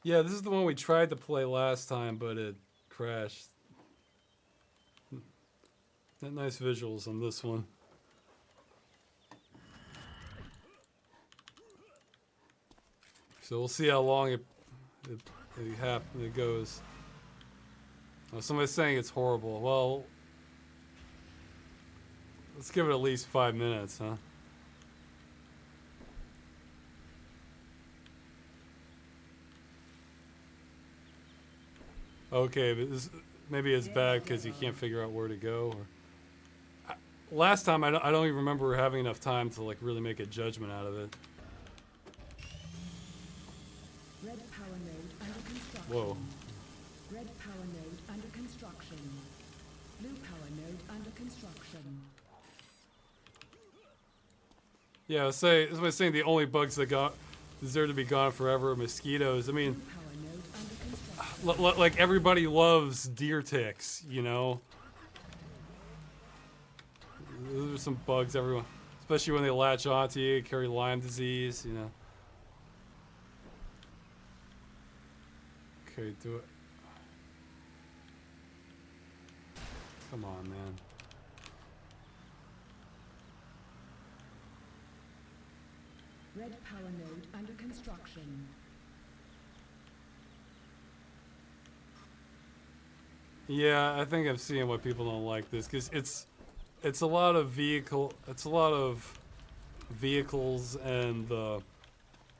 Yeah, this is the one we tried to play last time, but it crashed. Nice visuals on this one. So we'll see how long it goes. Oh, somebody's saying it's horrible. Well, let's give it at least 5 minutes, huh? Okay, but maybe it's bad because you can't figure out where to go. Or last time, I don't even remember having enough time to like really make a judgment out of it. Red power node under construction. Whoa. Red power node under construction. Blue power node under construction. Yeah, I was saying the only bugs that deserve to be gone forever are mosquitoes. I mean, like everybody loves deer ticks, you know. Those are some bugs everyone, especially when they latch onto you, carry Lyme disease, you know. Okay, do it. Come on, man. Red power node under construction. Yeah, I think I'm seeing why people don't like this because it's a lot of vehicles and the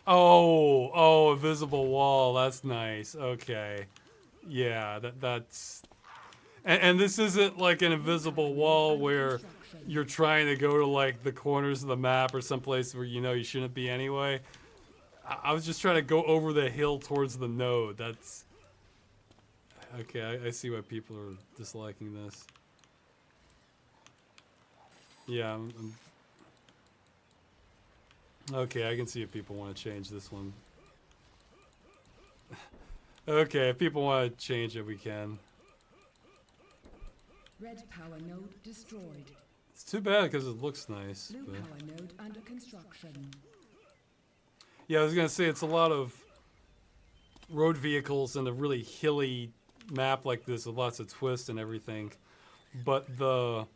oh, a visible wall. That's nice. Okay, yeah, that's and this isn't like an invisible wall where you're trying to go to like the corners of the map or someplace where you know you shouldn't be anyway. I was just trying to go over the hill towards the node. That's okay. I see why people are disliking this. Yeah, okay, I can see if people want to change this one. Okay, if people want to change it, we can. Red power node destroyed. It's too bad because it looks nice. Blue But power node under construction. yeah, I was gonna say it's a lot of road vehicles and a really hilly map like this with lots of twists and everything. But the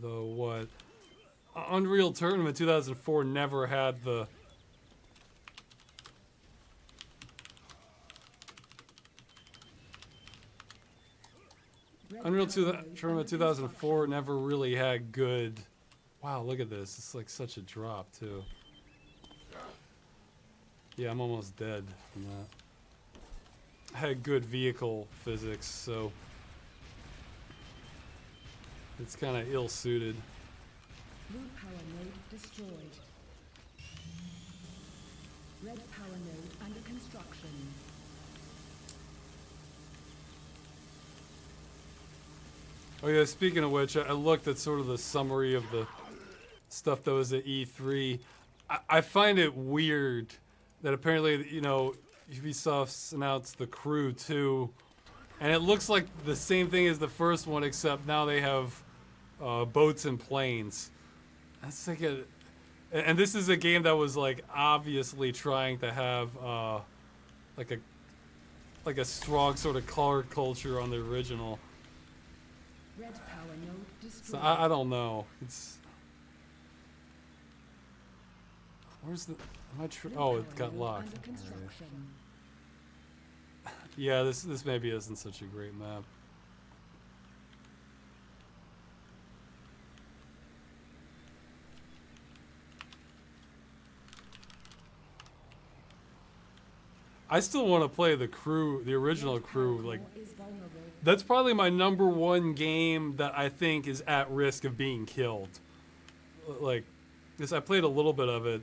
what? Unreal Tournament 2004 never had the Unreal Tournament 2004 never really had good. Wow, look at this. It's like such a drop too. Yeah, I'm almost dead from that. Had good vehicle physics, so it's kind of ill-suited. Blue power node destroyed. Red power node under construction. Oh yeah, speaking of which, I looked at sort of the summary of the stuff that was at E3. I find it weird that apparently, you know, Ubisoft's announced The Crew 2, and it looks like the same thing as the first one, except now they have boats and planes. That's like and this is a game that was like obviously trying to have like a strong sort of car culture on the original. Red power node destroyed. So I don't know. It's where's the? Am I Blue oh, power it got node locked. under construction. Yeah, this maybe isn't such a great map. I still want to play the Crew, the original Crew. Like, Is vulnerable. that's probably my #1 game that I think is at risk of being killed. Like, because I played a little bit of it,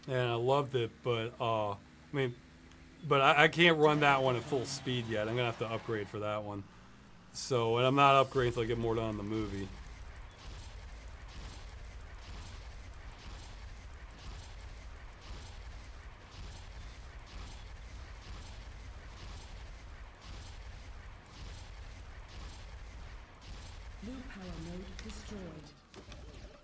and I loved it, but I mean, but I can't run that one at full speed yet. I'm gonna have to upgrade for that one. So, and I'm not upgrading until I get more done on the movie. Blue power node destroyed.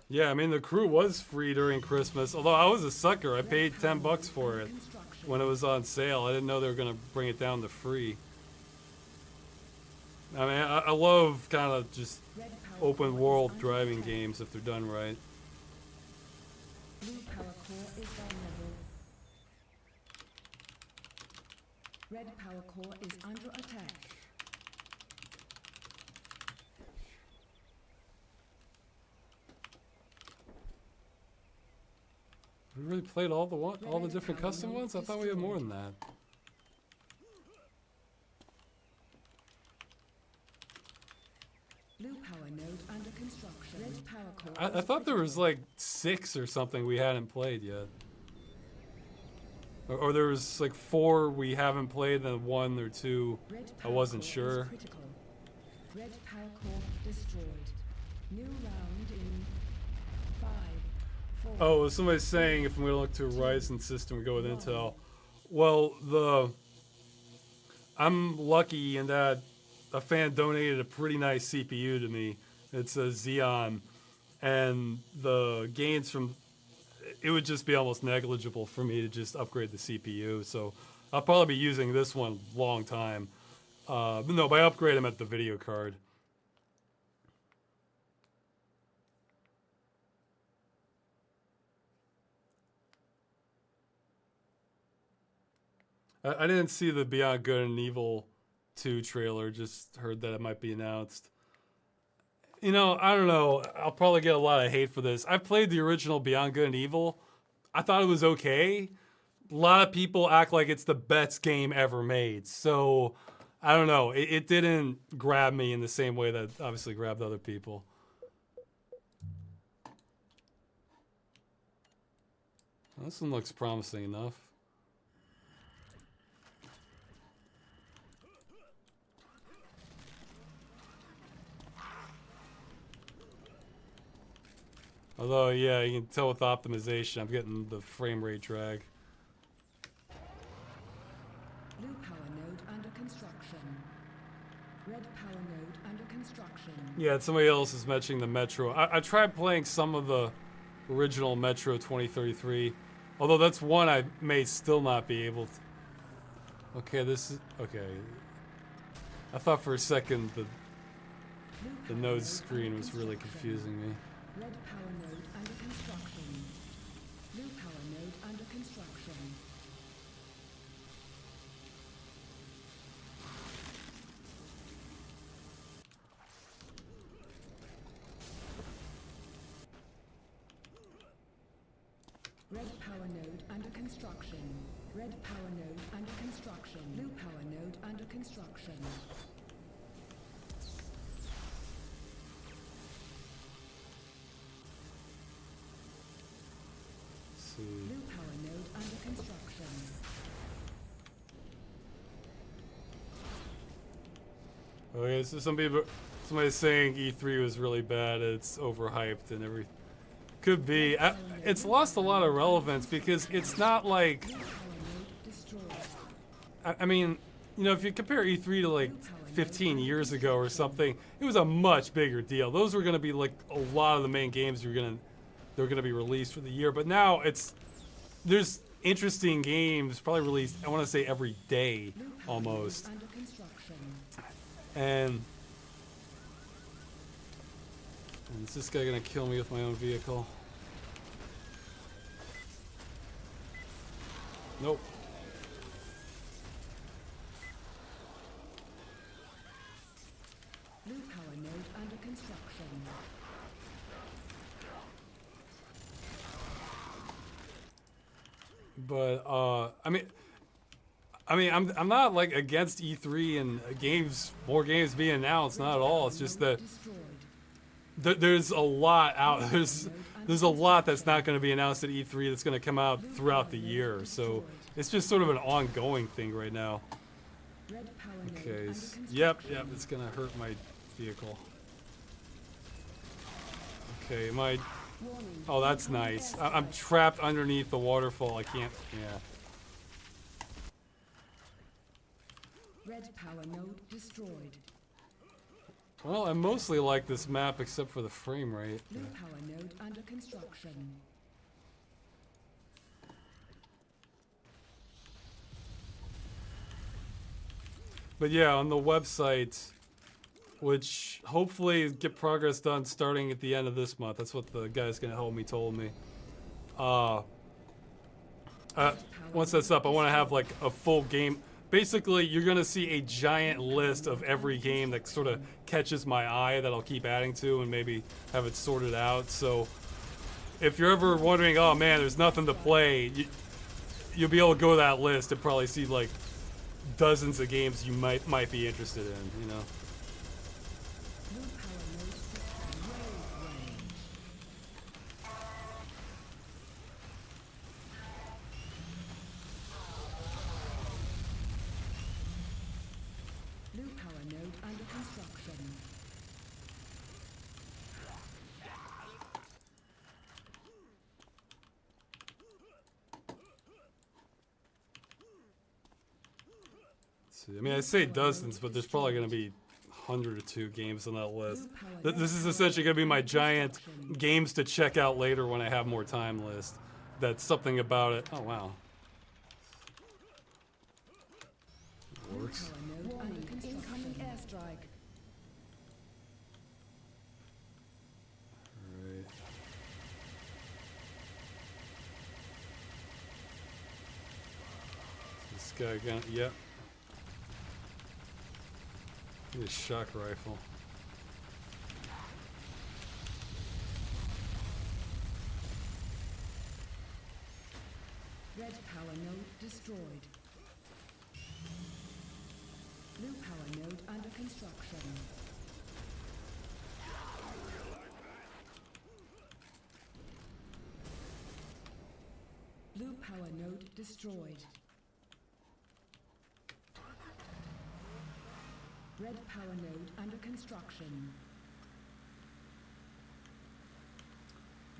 Yeah, I mean the Crew was free during Christmas. Although I was a sucker, I paid $10 for it when it was on sale. I didn't know they were gonna bring it down to free. I mean, I love kind of just Red power open core world is under driving attack. games if they're done right. Blue power core is vulnerable. Red power core is under attack. We really played all the different custom ones? I thought we had more than that. Blue power node under construction. Red power core. I thought there was like 6 or something we hadn't played yet. Or there was like 4 we haven't played, then 1 or 2 I wasn't sure. Red power core destroyed. New round in 5, 4. Oh, somebody's saying if we look to a Ryzen system, we go with Intel. Well, I'm lucky in that a fan donated a pretty nice CPU to me. It's a Xeon, and the gains from it would just be almost negligible for me to just upgrade the CPU. So I'll probably be using this one a long time. But no, by upgrade I meant the video card. I didn't see the Beyond Good and Evil 2 trailer. Just heard that it might be announced. You know, I don't know. I'll probably get a lot of hate for this. I played the original Beyond Good and Evil. I thought it was okay. A lot of people act like it's the best game ever made. So, I don't know. It didn't grab me in the same way that obviously grabbed other people. This one looks promising enough. Although, yeah, you can tell with optimization, I'm getting the frame rate drag. Blue power node under construction. Red power node under construction. Yeah, somebody else is mentioning the Metro. I tried playing some of the original Metro 2033, although that's one I may still not be able to. Okay, this is okay. I thought for a second the node screen was really confusing me. Red power node under construction. Blue power node under construction. Red power node under construction. Red power node under construction. Blue power node under construction. Blue power node under construction. Okay, so somebody's saying E3 was really bad. It's overhyped and everything. Could be. It's lost a lot of relevance because it's not like. Blue power node destroyed. I mean, you know, if you compare E3 to like 15 years ago or something, it was a much bigger deal. Those were going to be like a lot of the main games they're going to be released for the year. But now there's interesting games probably released, I want to say every day almost. Under construction. And is this guy going to kill me with my own vehicle? Nope. Blue power node under construction. But I mean, I'm not like against E3 and more games being announced. Not at all. It's just that Destroyed. there's a lot out. There's a lot that's not going to be announced at E3 that's going to come out throughout the year. So it's just sort of an ongoing thing right now. Red power node Okay. under Yep. construction. It's going to hurt my vehicle. Okay. My. Warning. Oh, that's nice. I'm trapped underneath the waterfall. I can't. Yeah. Red power node destroyed. Well, I mostly like this map except for the frame rate. Blue power node under construction. But yeah, on the website, which hopefully get progress done starting at the end of this month. That's what the guy's gonna help me told me. Once that's up, I want to have like a full game. Basically, you're gonna see a giant list of every game that sort of catches my eye that I'll keep adding to and maybe have it sorted out. So if you're ever wondering, oh man, there's nothing to play, you'll be able to go to that list and probably see like dozens of games you might be interested in, you know. Blue power node system road range. Blue power node under construction. Let's see. I mean, I say dozens, but there's probably going to be 100 or 2 games on that list. This is essentially going to be my giant games to check out later when I have more time list. That's something about it. Oh, wow. Works. Power node under construction. Incoming airstrike. Right. This guy gun. Yep. Need a shock rifle. Red power node destroyed. Blue power node under construction. Blue power node destroyed. Red power node under construction.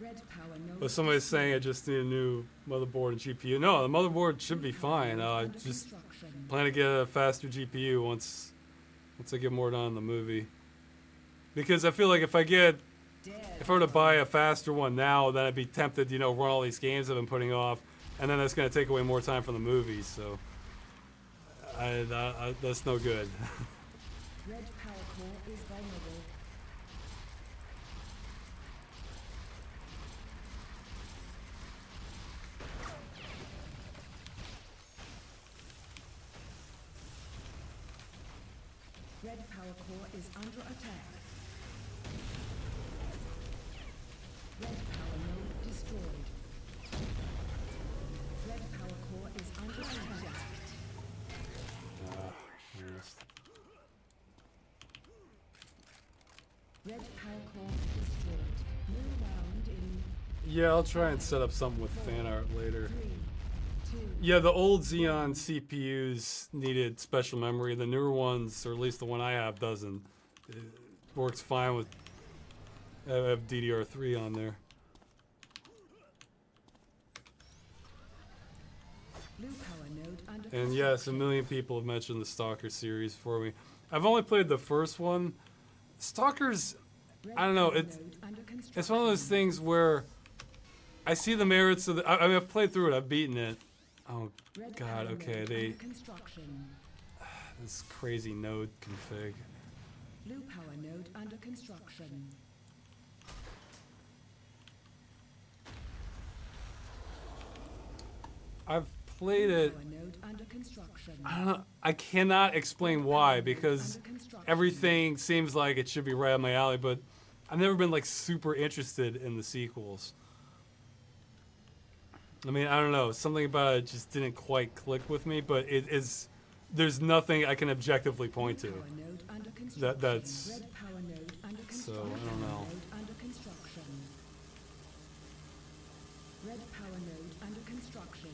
Red power node. But somebody's saying I just need a new motherboard and GPU. No, the motherboard should be fine. Just plan to get a faster GPU once I get more done in the movie. Because I feel like if I were to buy a faster one now, then I'd be tempted to, run all these games I've been putting off, and then that's going to take away more time from the movies. So that's no good. Red power core is vulnerable. Red power core is under attack. Red power node destroyed. Red power core is under attack. Yes. Red power core destroyed. New round in Yeah, I'll try and set up something with fan art later. 3, 2. Yeah, the old Xeon CPUs needed special memory. The newer ones, or at least the one I have, doesn't. It works fine with. I have DDR3 on there. Blue power node under And yes, a million people have mentioned the Stalker series for me. I've only played the first one. Stalker's, I don't know, it's one of those things where I see the merits of the. I mean, I've played through it. I've beaten it. Oh God, okay, this crazy node config. Blue power node under construction. I've played it. Power node under construction. I don't know. I cannot explain why, because Under construction. everything seems like it should be right up my alley, but I've never been like super interested in the sequels. I mean, I don't know. Something about it just didn't quite click with me, but it is. There's nothing I can objectively point to. Power node under construction. That's. Red power node under So, construction. I don't know. Node under construction. Red power node under construction.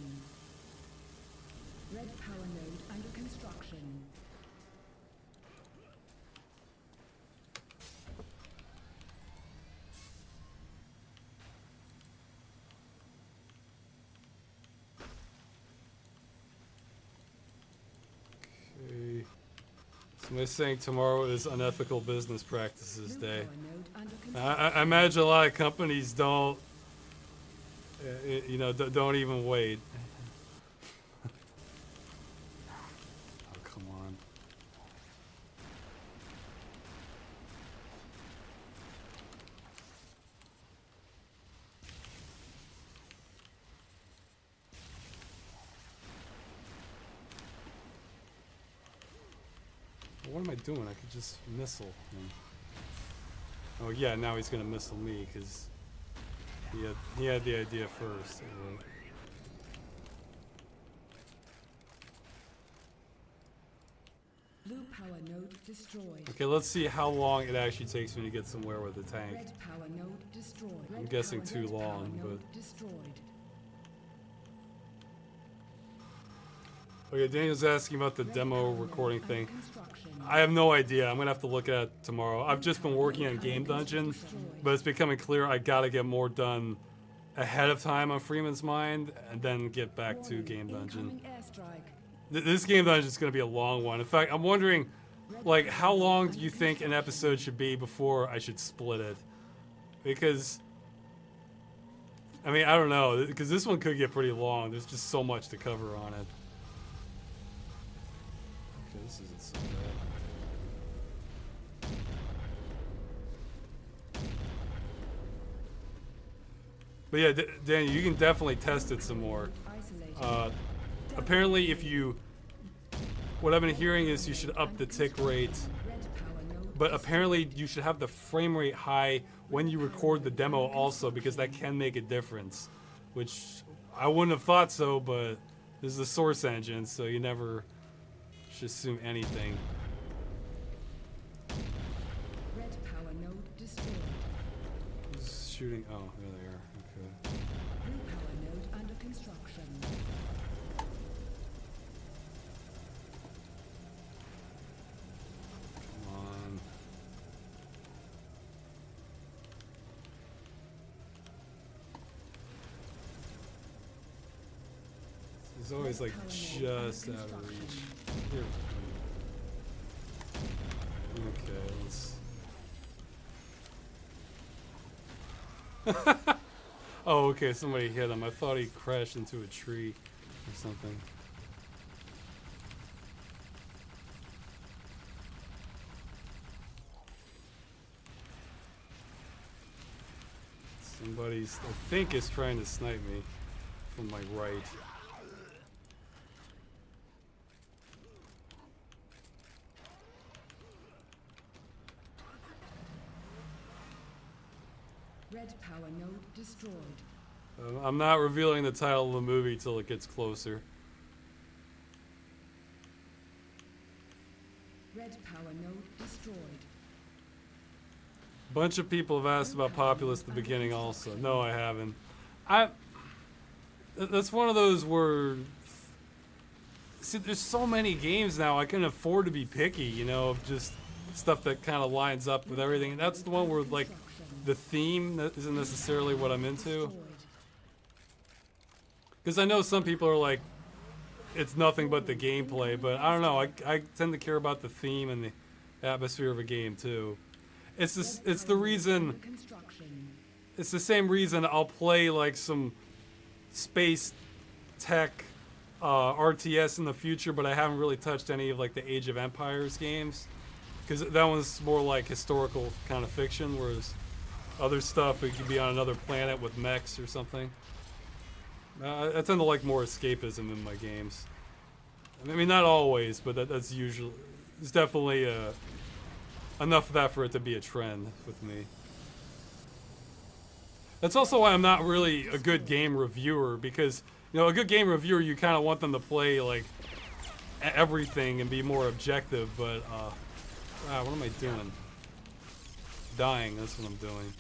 Red power node under construction. Okay. Somebody's saying tomorrow is unethical business practices Blue day. power node under construction. I imagine a lot of companies don't, don't even wait. Oh, come on. What am I doing? I could just missile him. Oh yeah, now he's gonna missile me because he had the idea first. Blue power node destroyed. Okay, let's see how long it actually takes me to get somewhere with the tank. Red power node destroyed. I'm Red guessing power too red power long, node but- destroyed. Okay, Daniel's asking about the Red demo power node recording under thing. construction. I have no idea. I'm gonna have to look at it tomorrow. I've just been working on Game Dungeon, but it's becoming clear I gotta get more done ahead of time on Freeman's Mind, and then get back to Warning, Game Dungeon. incoming airstrike. This Game Dungeon is gonna be a long one. In fact, I'm wondering, like, how long do you think an episode should be before I should split it? Because, I mean, I don't know, because this one could get pretty long. There's just so much to cover on it. Okay, this isn't so bad. But yeah, Daniel, you can definitely test it some more. Isolated. Apparently, if you what I've been hearing is you should up the tick rate, Red power node but apparently you should have the frame rate high when you record the demo also, because that can make a difference, which I wouldn't have thought so, but this is the source engine, so you never should assume anything. red power node destroyed. Who's shooting? Oh, there they are. Okay. Blue power node under construction. Come on. He's always like just out of reach. Here. Okay, let's. Oh, okay, somebody hit him. I thought he crashed into a tree or something. Somebody's, I think, is trying to snipe me from my right. Red power node destroyed. I'm not revealing the title of the movie till it gets closer. Red power node destroyed. Bunch of people have asked about Populous at the beginning also. No, I haven't. That's one of those where, see, there's so many games now, I can afford to be picky, you know, of just stuff that kind of lines up with everything. And that's the one where, like, the theme that isn't necessarily what I'm into. Because I know some people are like, it's nothing but the gameplay, but I don't know, I tend to care about the theme and the atmosphere of a game too. It's the reason, it's the same reason I'll play like some space tech RTS in the future, but I haven't really touched any of like the Age of Empires games, because that one's more like historical kind of fiction, whereas other stuff, it could be on another planet with mechs or something. I tend to like more escapism in my games. I mean, not always, but that's usually, it's definitely enough of that for it to be a trend with me. That's also why I'm not really a good game reviewer, because, you know, a good game reviewer, you kind of want them to play like everything and be more objective, but what am I doing? Dying, that's what I'm doing.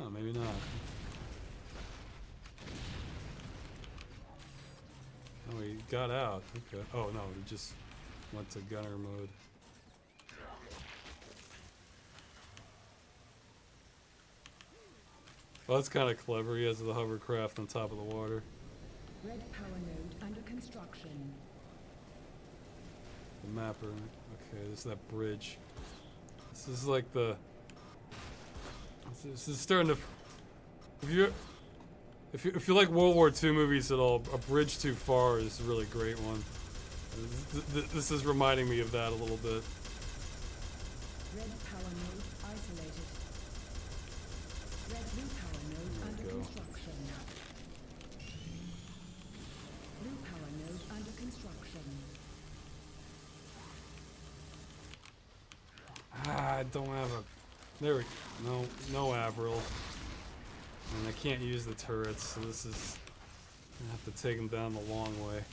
Oh, maybe not. Oh, he got out. Okay. Oh no, he just went to gunner mode. Well, that's kind of clever. He has the hovercraft on top of the water. Red power node under construction. The mapper. Okay, this is that bridge. This is like the. This is starting to. If you like World War II movies at all, A Bridge Too Far is a really great one. This is reminding me of that a little bit. Red power node isolated. Red blue power node under construction. Blue power node under construction. I don't have a. There we go. No Avril. And I can't use the turrets, so this is. I'm gonna have to take them down the long way.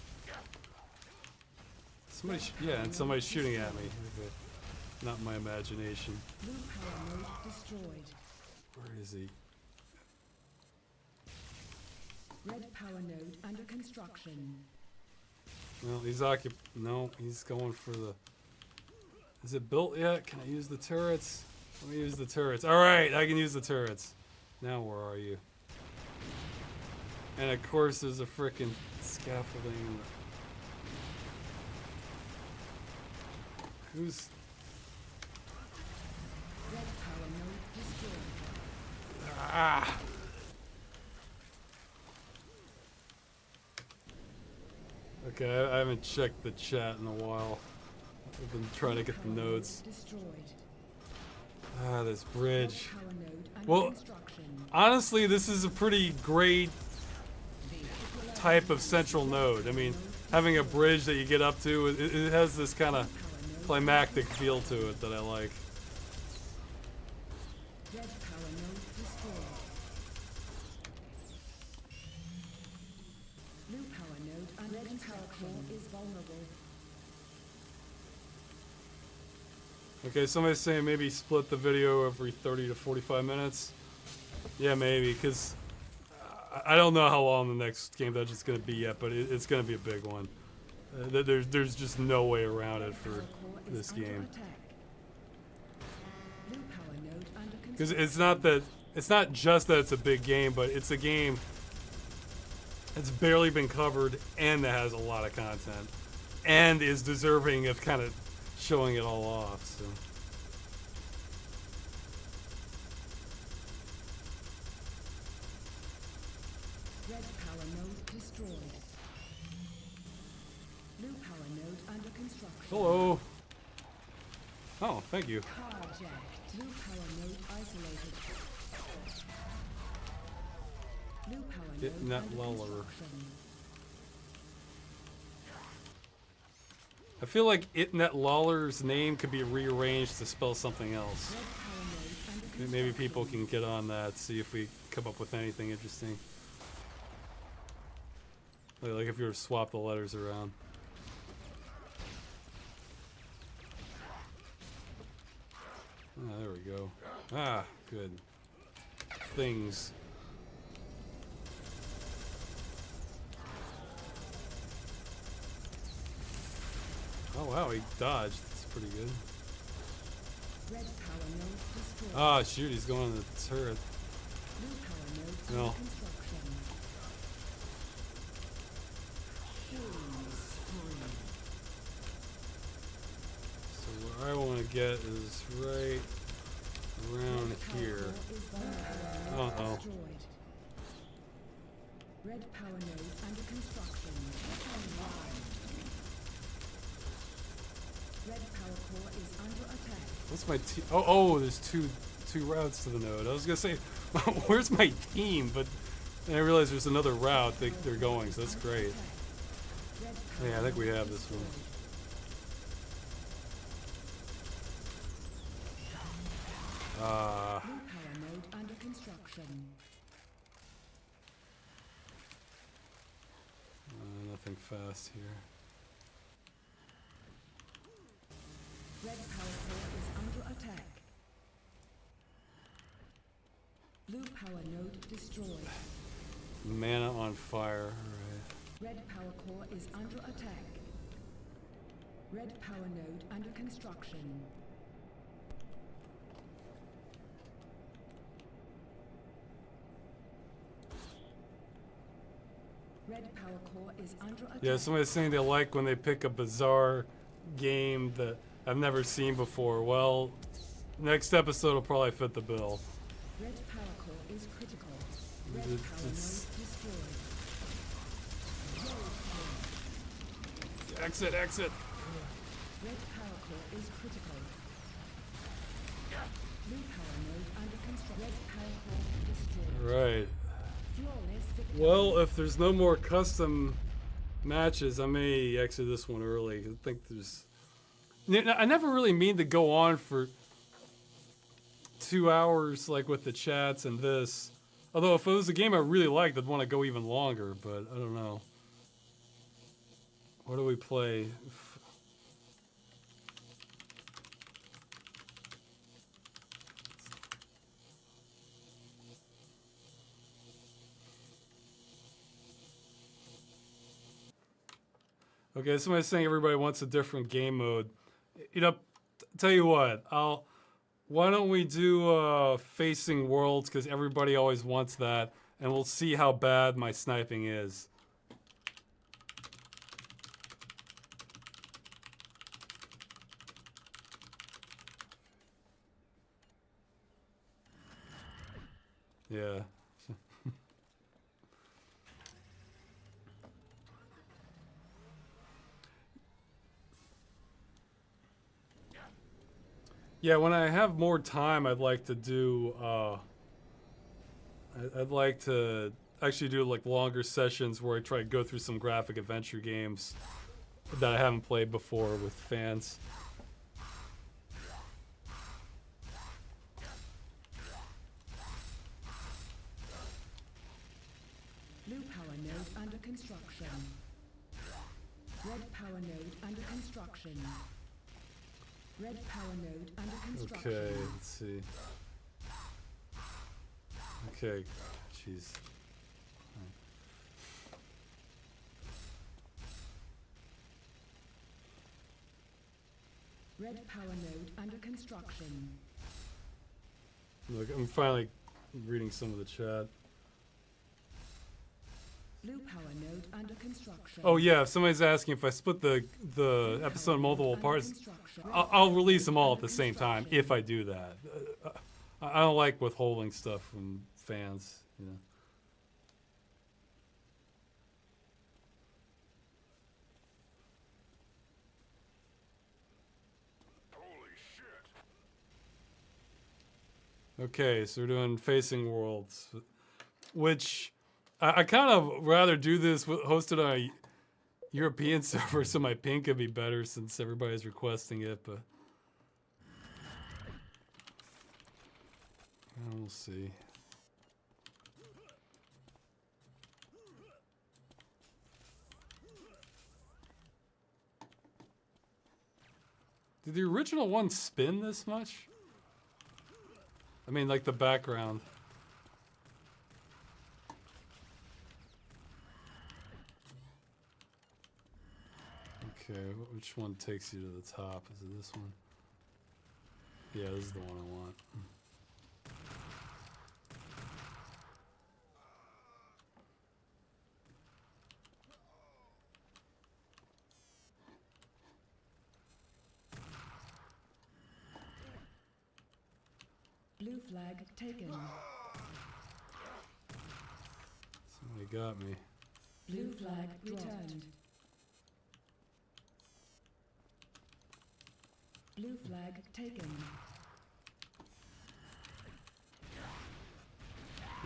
Somebody, yeah, and somebody's shooting at me. Okay. Not my imagination. Blue power node destroyed. Where is he? Red power node under construction. Well, he's No, he's going for the. Is it built yet? Can I use the turrets? Let me use the turrets. All right, I can use the turrets. Now where are you? And of course, there's a frickin' scaffolding. Who's? Red power node destroyed. Ah! Okay, I haven't checked the chat in a while. I've been trying to get the notes. Destroyed. Ah, this bridge. Power node under Well, construction. honestly, this is a pretty great type of central node. I mean, having a bridge that you get up to. It has this kind of Power node climactic feel to it that I like. red power node destroyed. Blue power node under red power core is vulnerable. Okay, somebody's saying maybe split the video every 30 to 45 minutes. Yeah, maybe, because I don't know how long the next game dungeon's going to be yet, but it's going to be a big one. There's just no way around it for this game. Because it's not just that it's a big game, but it's a game that's barely been covered and that has a lot of content and is deserving of kind of showing it all off. So. Red power node destroyed. Blue power node under construction. Hello. Oh, thank you. Carjacked. Blue power node isolated. Blue power Getting node that under luller. construction. I feel like Itnet Lawler's name could be rearranged to spell something else. Red power node under construction. Maybe people can get on that, see if we come up with anything interesting. Like if you were to swap the letters around. Ah, there we go. Ah, good. Things. Oh wow, he dodged. That's pretty good. Red power node destroyed. Ah, shoot, he's going on the turret. Blue power node No. under construction. Killing spree. So what I want to get is right around Red power here. core is vulnerable. Uh-oh. Destroyed. Red power node under construction. Online. Red power core is under attack. What's my team? Oh, there's two routes to the node. I was gonna say, where's my team? But then I realized there's another route they're going, so that's great. Red Yeah, I think we have this one. Blue power node under construction. Nothing fast here. Red power core is under attack. Blue power node destroyed. Mana on fire. Alright. Red power core is under attack. Red power node under construction. Red power core is under attack. Yeah, somebody's saying they like when they pick a bizarre game that I've never seen before. Well, next episode will probably fit the bill. Red power core is critical. Red It's- power it's- node destroyed. Exit, exit. Red power core is critical. Blue power node under construction. Red power core destroyed. Right. Flawless victory. Well, if there's no more custom matches, I may exit this one early. I think there's... I never really mean to go on for 2 hours, like with the chats and this. Although if it was a game I really liked, I'd want to go even longer, but I don't know. What do we play? Okay, somebody's saying everybody wants a different game mode. You know, tell you what, why don't we do Facing Worlds, because everybody always wants that, and we'll see how bad my sniping is. Yeah. Yeah, when I have more time, I'd like to do. I'd like to actually do like longer sessions where I try to go through some graphic adventure games that I haven't played before with fans. Blue power node under construction. Red power node under construction. Red power node under construction. Okay, let's see. Okay, jeez. Red power node under construction. Look, I'm finally reading some of the chat. Blue power node under construction. Oh yeah, if somebody's asking if I split the episode in multiple Under parts, construction. I'll release them all at the same time if I do that. I don't like withholding stuff from fans, you know. Okay, so we're doing Facing Worlds, which I kind of rather do this hosted on a European server so my ping could be better since everybody's requesting it, but we'll see. Did the original one spin this much? I mean, like the background. Okay, which one takes you to the top? Is it this one? Yeah, this is the one I want. Blue flag taken. Somebody got me. Blue flag returned. Blue flag taken.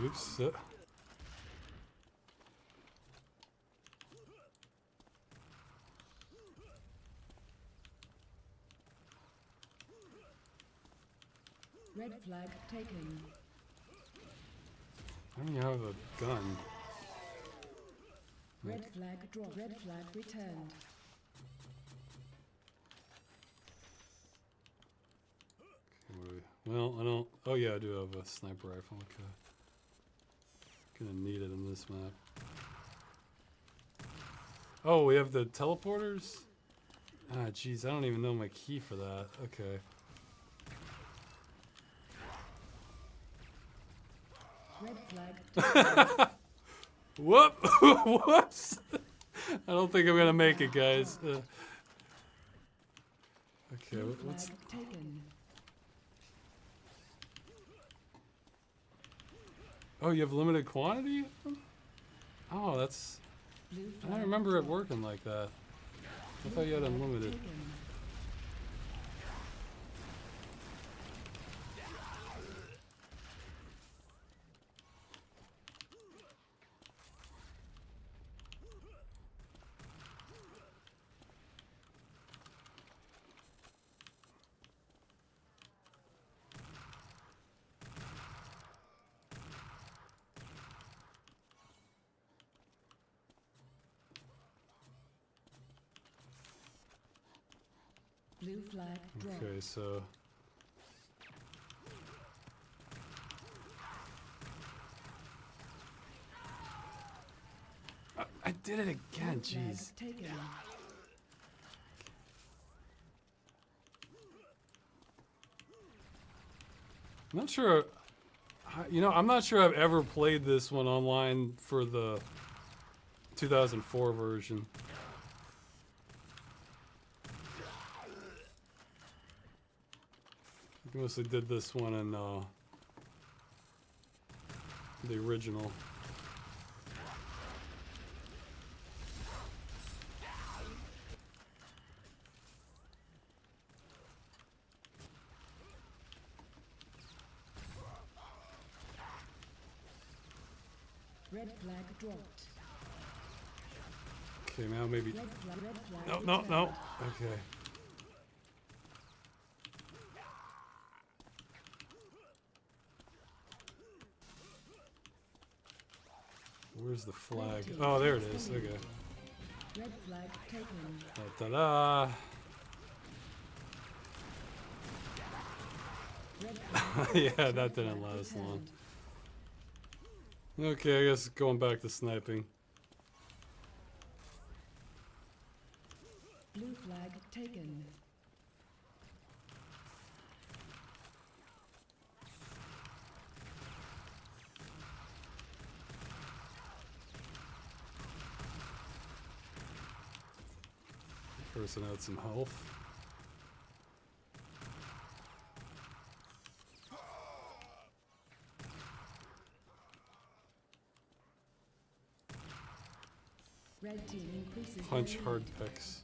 Oops. Red flag taken. Why don't you have a gun? Red flag dropped. Red flag returned. Okay, well, I don't. Oh yeah, I do have a sniper rifle. Okay. Gonna need it in this map. Oh, we have the teleporters? Ah, jeez, I don't even know my key for that. Okay. Red flag. Whoop! Whoops! I don't think I'm gonna make it, guys. Okay, Blue what's... flag taken. Oh, you have limited quantity of them? Oh, that's... Blue I flag don't remember it dropped. working like that. I thought you had Flag unlimited. taken. Blue flag dropped. Okay, so... I did it again, Blue flag jeez. taken. I'm not sure... You know, I'm not sure I've ever played this one online for the 2004 version. I mostly did this one in the original. Red flag dropped. Okay, now maybe. Red flag No, returned. no, no. Okay. Where's the flag? Oh, there it is. Okay. Red flag taken. Ta-da! Red flag Yeah, that didn't last long. Okay, I guess going back to sniping. Blue flag taken. Person had some health. Red team increases Punch their hard lead. picks.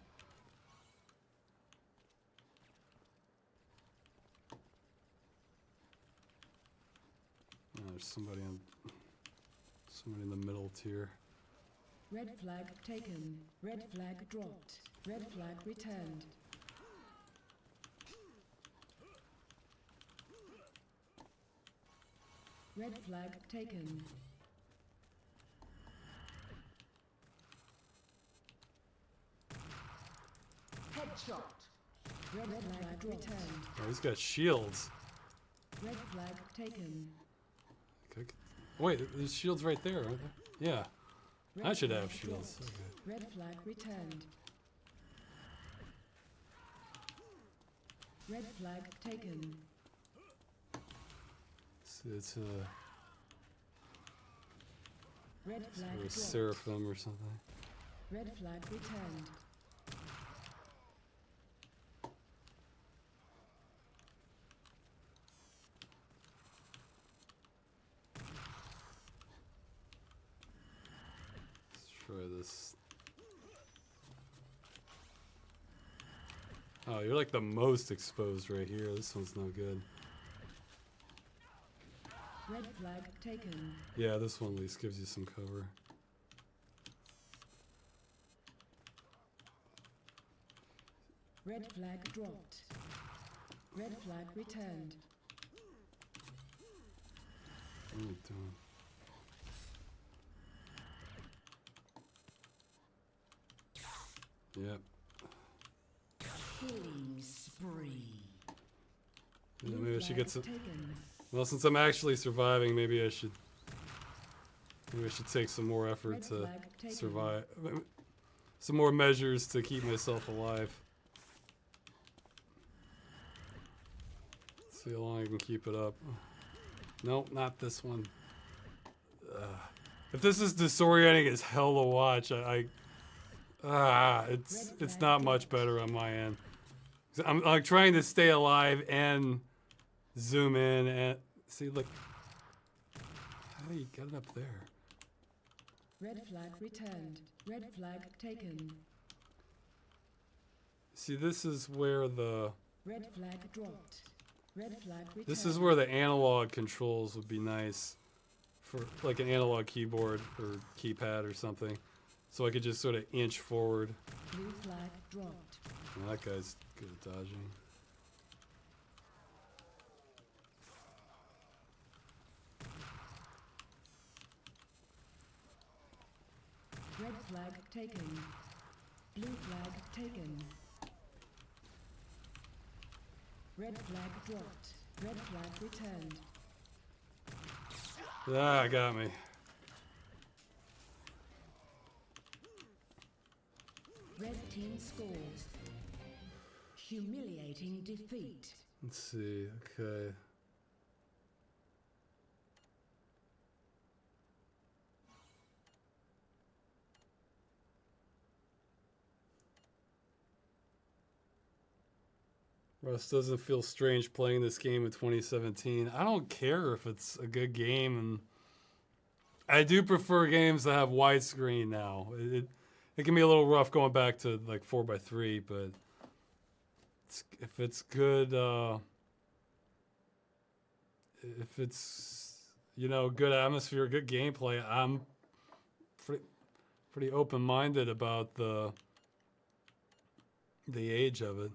Oh, there's somebody in the middle tier. Red flag taken. Red flag dropped. Red flag returned. Red flag taken. Headshot. Red flag returned. Oh, he's got shields. Red flag taken. Okay. Wait, there's shields right there, aren't there? Yeah. Red I should flag have shields. dropped. Okay. Red flag returned. Red flag taken. It's Red flag a dropped. seraphim or something. Red flag returned. Let's try this. Oh, you're like the most exposed right here. This one's no good. Red flag taken. Yeah, this one at least gives you some cover. Red flag dropped. Red flag returned. What are you doing? Yep. Killing spree. Yeah, maybe I should get some. Taken. Well, since I'm actually surviving, maybe I should take some more effort Red to flag taken. survive. Some more measures to keep myself alive. See how long I can keep it up. Nope, not this one. If this is disorienting as hell to watch, it's not much better on my end. I'm like trying to stay alive and zoom in and see. Look, how do you get it up there? Red flag returned. Red flag taken. See, this is where the Red flag dropped. Red flag returned. this is where the analog controls would be nice for like an analog keyboard or keypad or something, so I could just sort of inch forward. Blue flag dropped. Oh, that guy's good at dodging. Red flag taken. Blue flag taken. Red flag dropped. Red flag returned. Ah, got me. Red team scores. Humiliating defeat. Let's see. Okay. Russ, doesn't feel strange playing this game in 2017. I don't care if it's a good game, and I do prefer games that have widescreen now. It can be a little rough going back to like 4x3, but if it's good, if it's good atmosphere, good gameplay, I'm pretty open-minded about the age of it.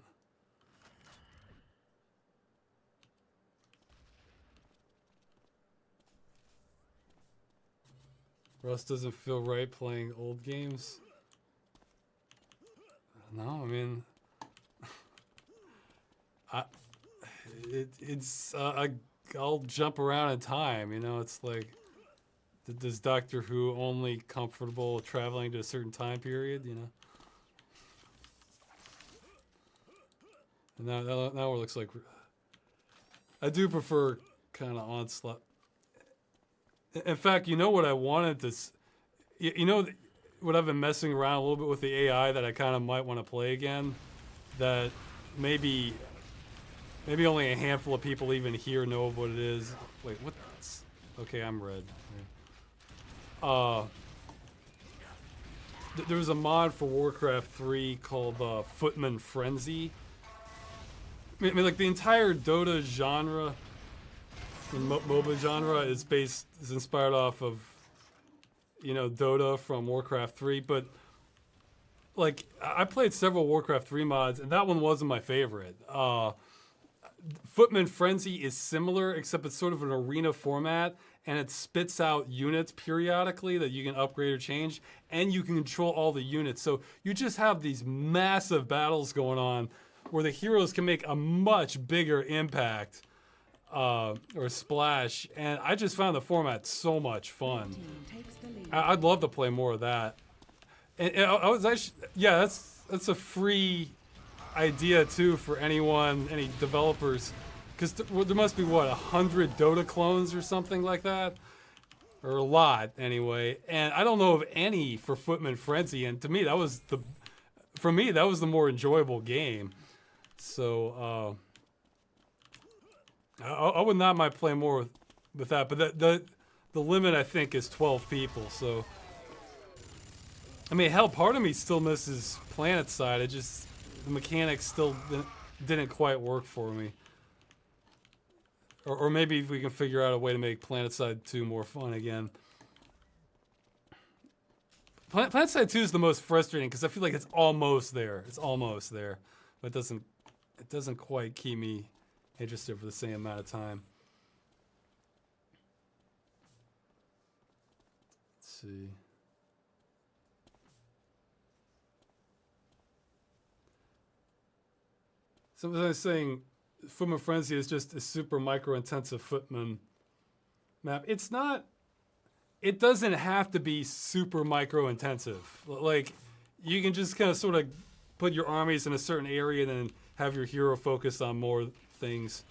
Russ doesn't feel right playing old games. No, I mean, I'll jump around in time. You know, it's like, does Doctor Who only comfortable traveling to a certain time period? You know, and now it looks like I do prefer kind of Onslaught. In fact, you know what I wanted to, you know what I've been messing around a little bit with the AI that I kind of might want to play again, that maybe only a handful of people even here know what it is. Wait, what's, okay, I'm red. There was a mod for Warcraft 3 called Footman Frenzy. I mean, like the entire Dota genre, the MOBA genre is inspired off of, you know, Dota from Warcraft 3, but like I played several Warcraft 3 mods and that one wasn't my favorite. Footman Frenzy is similar, except it's sort of an arena format and it spits out units periodically that you can upgrade or change, and you can control all the units. So you just have these massive battles going on where the heroes can make a much bigger impact or splash, and I just found the format so much fun. I'd love to play more of that. And I was actually, yeah, that's a free idea too for anyone, any developers, because there must be what, 100 Dota clones or something like that, or a lot anyway. And I don't know of any for Footman Frenzy, and to me that was the more enjoyable game. So I would not mind playing more with that, but the limit I think is 12 people. So I mean, hell, part of me still misses PlanetSide. It just, the mechanics still didn't quite work for me. Or maybe if we can figure out a way to make PlanetSide 2 more fun again. PlanetSide 2 is the most frustrating because I feel like it's almost there. It's almost there, but it doesn't quite keep me interested for the same amount of time. Let's see. Somebody's saying Footman Frenzy is just a super micro-intensive Footman map. It's not. It doesn't have to be super micro-intensive. Like, you can just kind of sort of put your armies in a certain area and then have your hero focus on more things.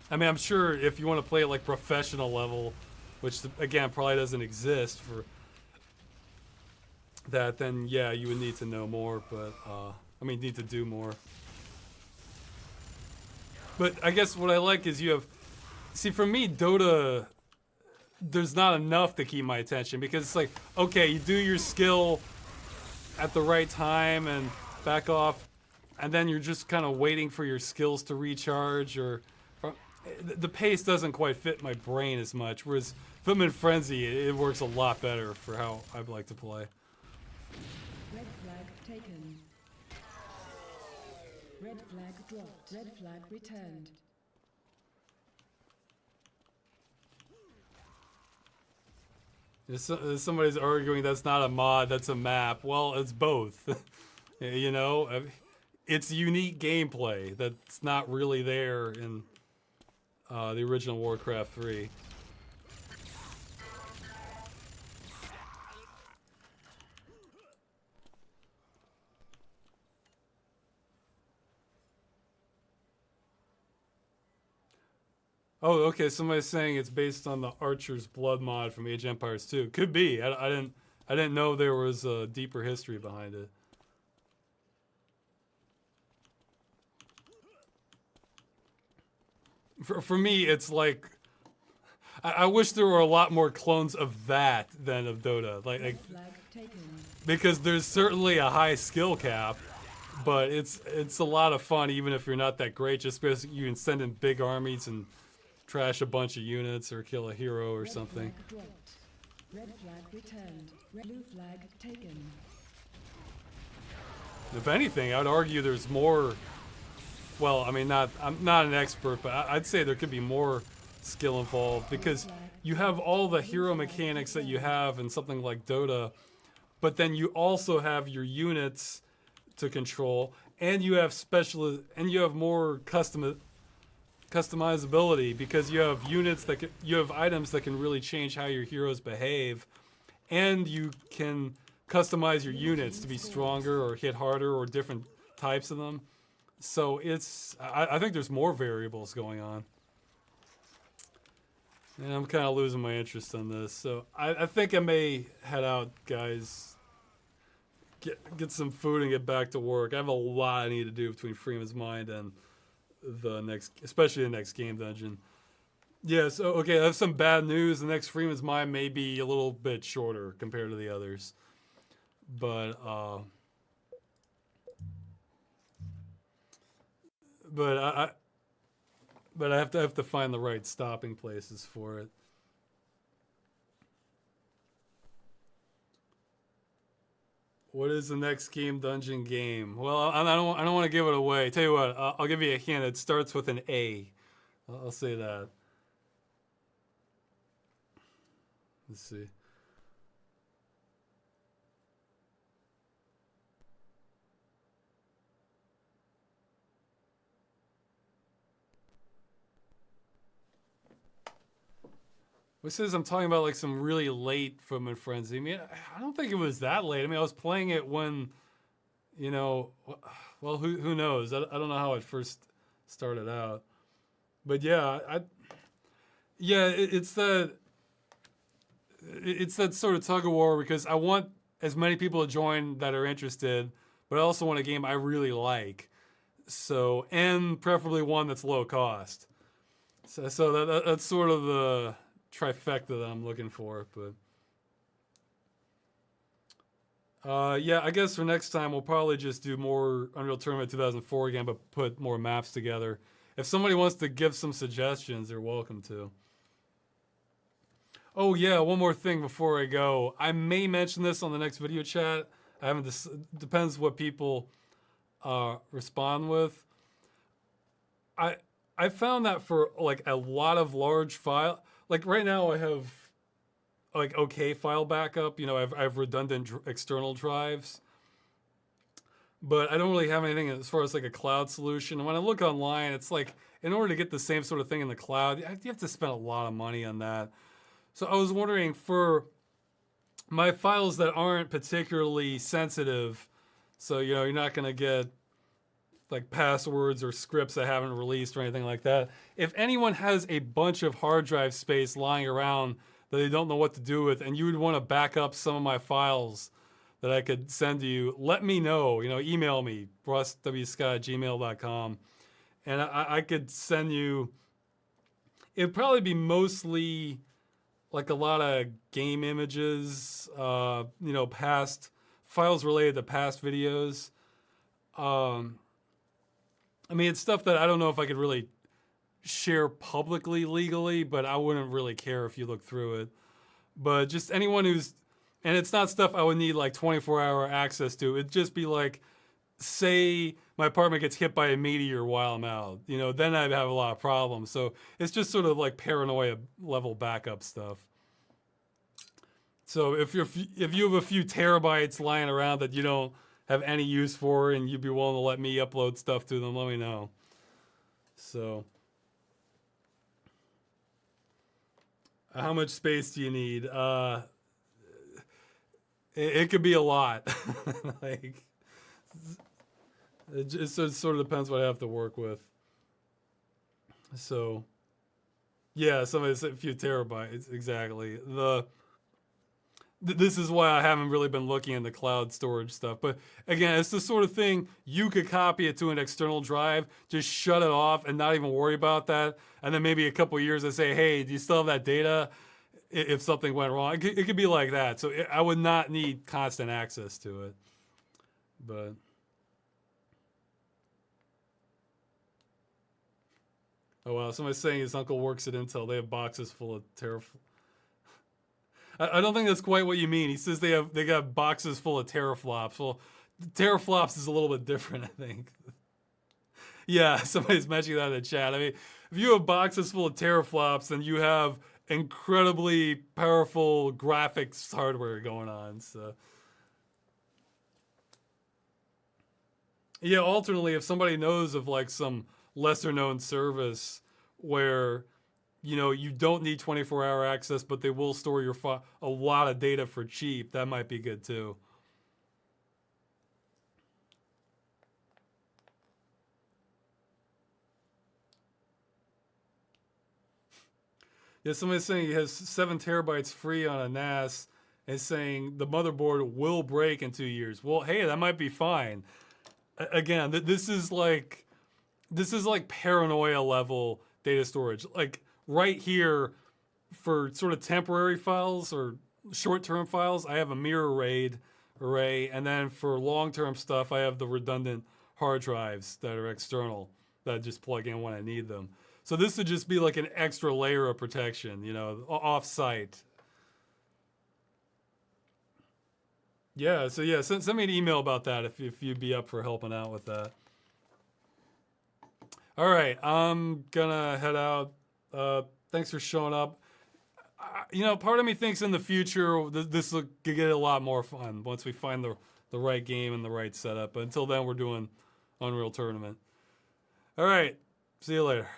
I mean, I'm sure if you want to play it like professional level, which again probably doesn't exist for that, then yeah, you would need to know more. But I mean, need to do more. But I guess what I like is you have, see, for me, Dota, there's not enough to keep my attention because it's like, okay, you do your skill at the right time and back off, and then you're just kind of waiting for your skills to recharge, or the pace doesn't quite fit my brain as much, whereas Footman Frenzy, it works a lot better for how I'd like to play. Red flag taken. Red flag dropped. Red flag returned. Somebody's arguing that's not a mod, that's a map. Well, it's both. You know, it's unique gameplay that's not really there in the original Warcraft 3. Oh, okay. Somebody's saying it's based on the Archer's Blood mod from Age of Empires 2. Could be. I didn't know there was a deeper history behind it. For me, it's like I wish there were a lot more clones of that than of Dota. Like because there's certainly a high skill cap, but it's a lot of fun even if you're not that great. Just because you can send in big armies and trash a bunch of units or kill a hero or something. Red flag returned. Blue flag taken. If anything, I would argue there's more. Well, I mean, I'm not an expert, but I'd say there could be more skill involved because you have all the hero mechanics that you have in something like Dota, but then you also have your units to control, and you have and you have more customizability because you have units you have items that can really change how your heroes behave, and you can customize your units to be stronger or hit harder or different types of them. So I think there's more variables going on. And I'm kind of losing my interest in this. So I think I may head out, guys. Get some food and get back to work. I have a lot I need to do between Freeman's Mind and especially the next game dungeon. Yeah, so okay, I have some bad news. The next Freeman's Mind may be a little bit shorter compared to the others. But I have to find the right stopping places for it. What is the next game dungeon game? Well, I don't want to give it away. Tell you what, I'll give you a hint. It starts with an A. I'll say that. Let's see. It says I'm talking about like some really late Footman Frenzy. I mean, I don't think it was that late. I mean, I was playing it when, well, who knows? I don't know how it first started out, but yeah, it's that sort of tug of war because I want as many people to join that are interested, but I also want a game I really like. So, and preferably one that's low cost. So that's sort of the trifecta that I'm looking for, but yeah, I guess for next time we'll probably just do more Unreal Tournament 2004 again, but put more maps together. If somebody wants to give some suggestions, they're welcome to. Oh yeah, one more thing before I go. I may mention this on the next video chat. I haven't. Depends what people respond with. I found that for like a lot of large file. Like right now I have like okay file backup, I've redundant external drives, but I don't really have anything as far as like a cloud solution. And when I look online, it's like in order to get the same sort of thing in the cloud, you have to spend a lot of money on that. So I was wondering for my files that aren't particularly sensitive, so you're not going to get like passwords or scripts that haven't released or anything like that. If anyone has a bunch of hard drive space lying around that they don't know what to do with, and you would want to back up some of my files that I could send to you, let me know. Email me, russwscott@gmail.com, and I could send you. It'd probably be mostly like a lot of game images, past files related to past videos. I mean, it's stuff that I don't know if I could really share publicly legally, but I wouldn't really care if you look through it. But just anyone and it's not stuff I would need like 24-hour access to. It'd just be like, say my apartment gets hit by a meteor while I'm out, then I'd have a lot of problems. So it's just sort of like paranoia level backup stuff. So if you have a few terabytes lying around that you don't have any use for and you'd be willing to let me upload stuff to them, let me know. So how much space do you need? It could be a lot. Like it sort of depends what I have to work with. So yeah, a few terabytes exactly. This is why I haven't really been looking into cloud storage stuff. But again, it's the sort of thing you could copy it to an external drive, just shut it off and not even worry about that. And then maybe a couple of years I say, hey, do you still have that data if something went wrong? It could be like that. So I would not need constant access to it. But oh wow, somebody's saying his uncle works at Intel. They have boxes full of I don't think that's quite what you mean. He says they got boxes full of teraflops. Well, teraflops is a little bit different, I think. Yeah, somebody's mentioning that in the chat. I mean, if you have boxes full of teraflops, then you have incredibly powerful graphics hardware going on. So, yeah, alternately, if somebody knows of like some lesser known service where you don't need 24-hour access, but they will store a lot of data for cheap, that might be good too. Yeah, somebody's saying he has 7 terabytes free on a NAS and saying the motherboard will break in 2 years. Well, hey, that might be fine. Again, this is like paranoia level data storage. Like right here for sort of temporary files or short-term files, I have a mirror array, and then for long-term stuff, I have the redundant hard drives that are external that I just plug in when I need them. So this would just be like an extra layer of protection, off-site. Yeah, so yeah, send me an email about that if you'd be up for helping out with that. All right, I'm gonna head out. Thanks for showing up. Part of me thinks in the future this will get a lot more fun once we find the right game and the right setup. But until then, we're doing Unreal Tournament. All right, see you later.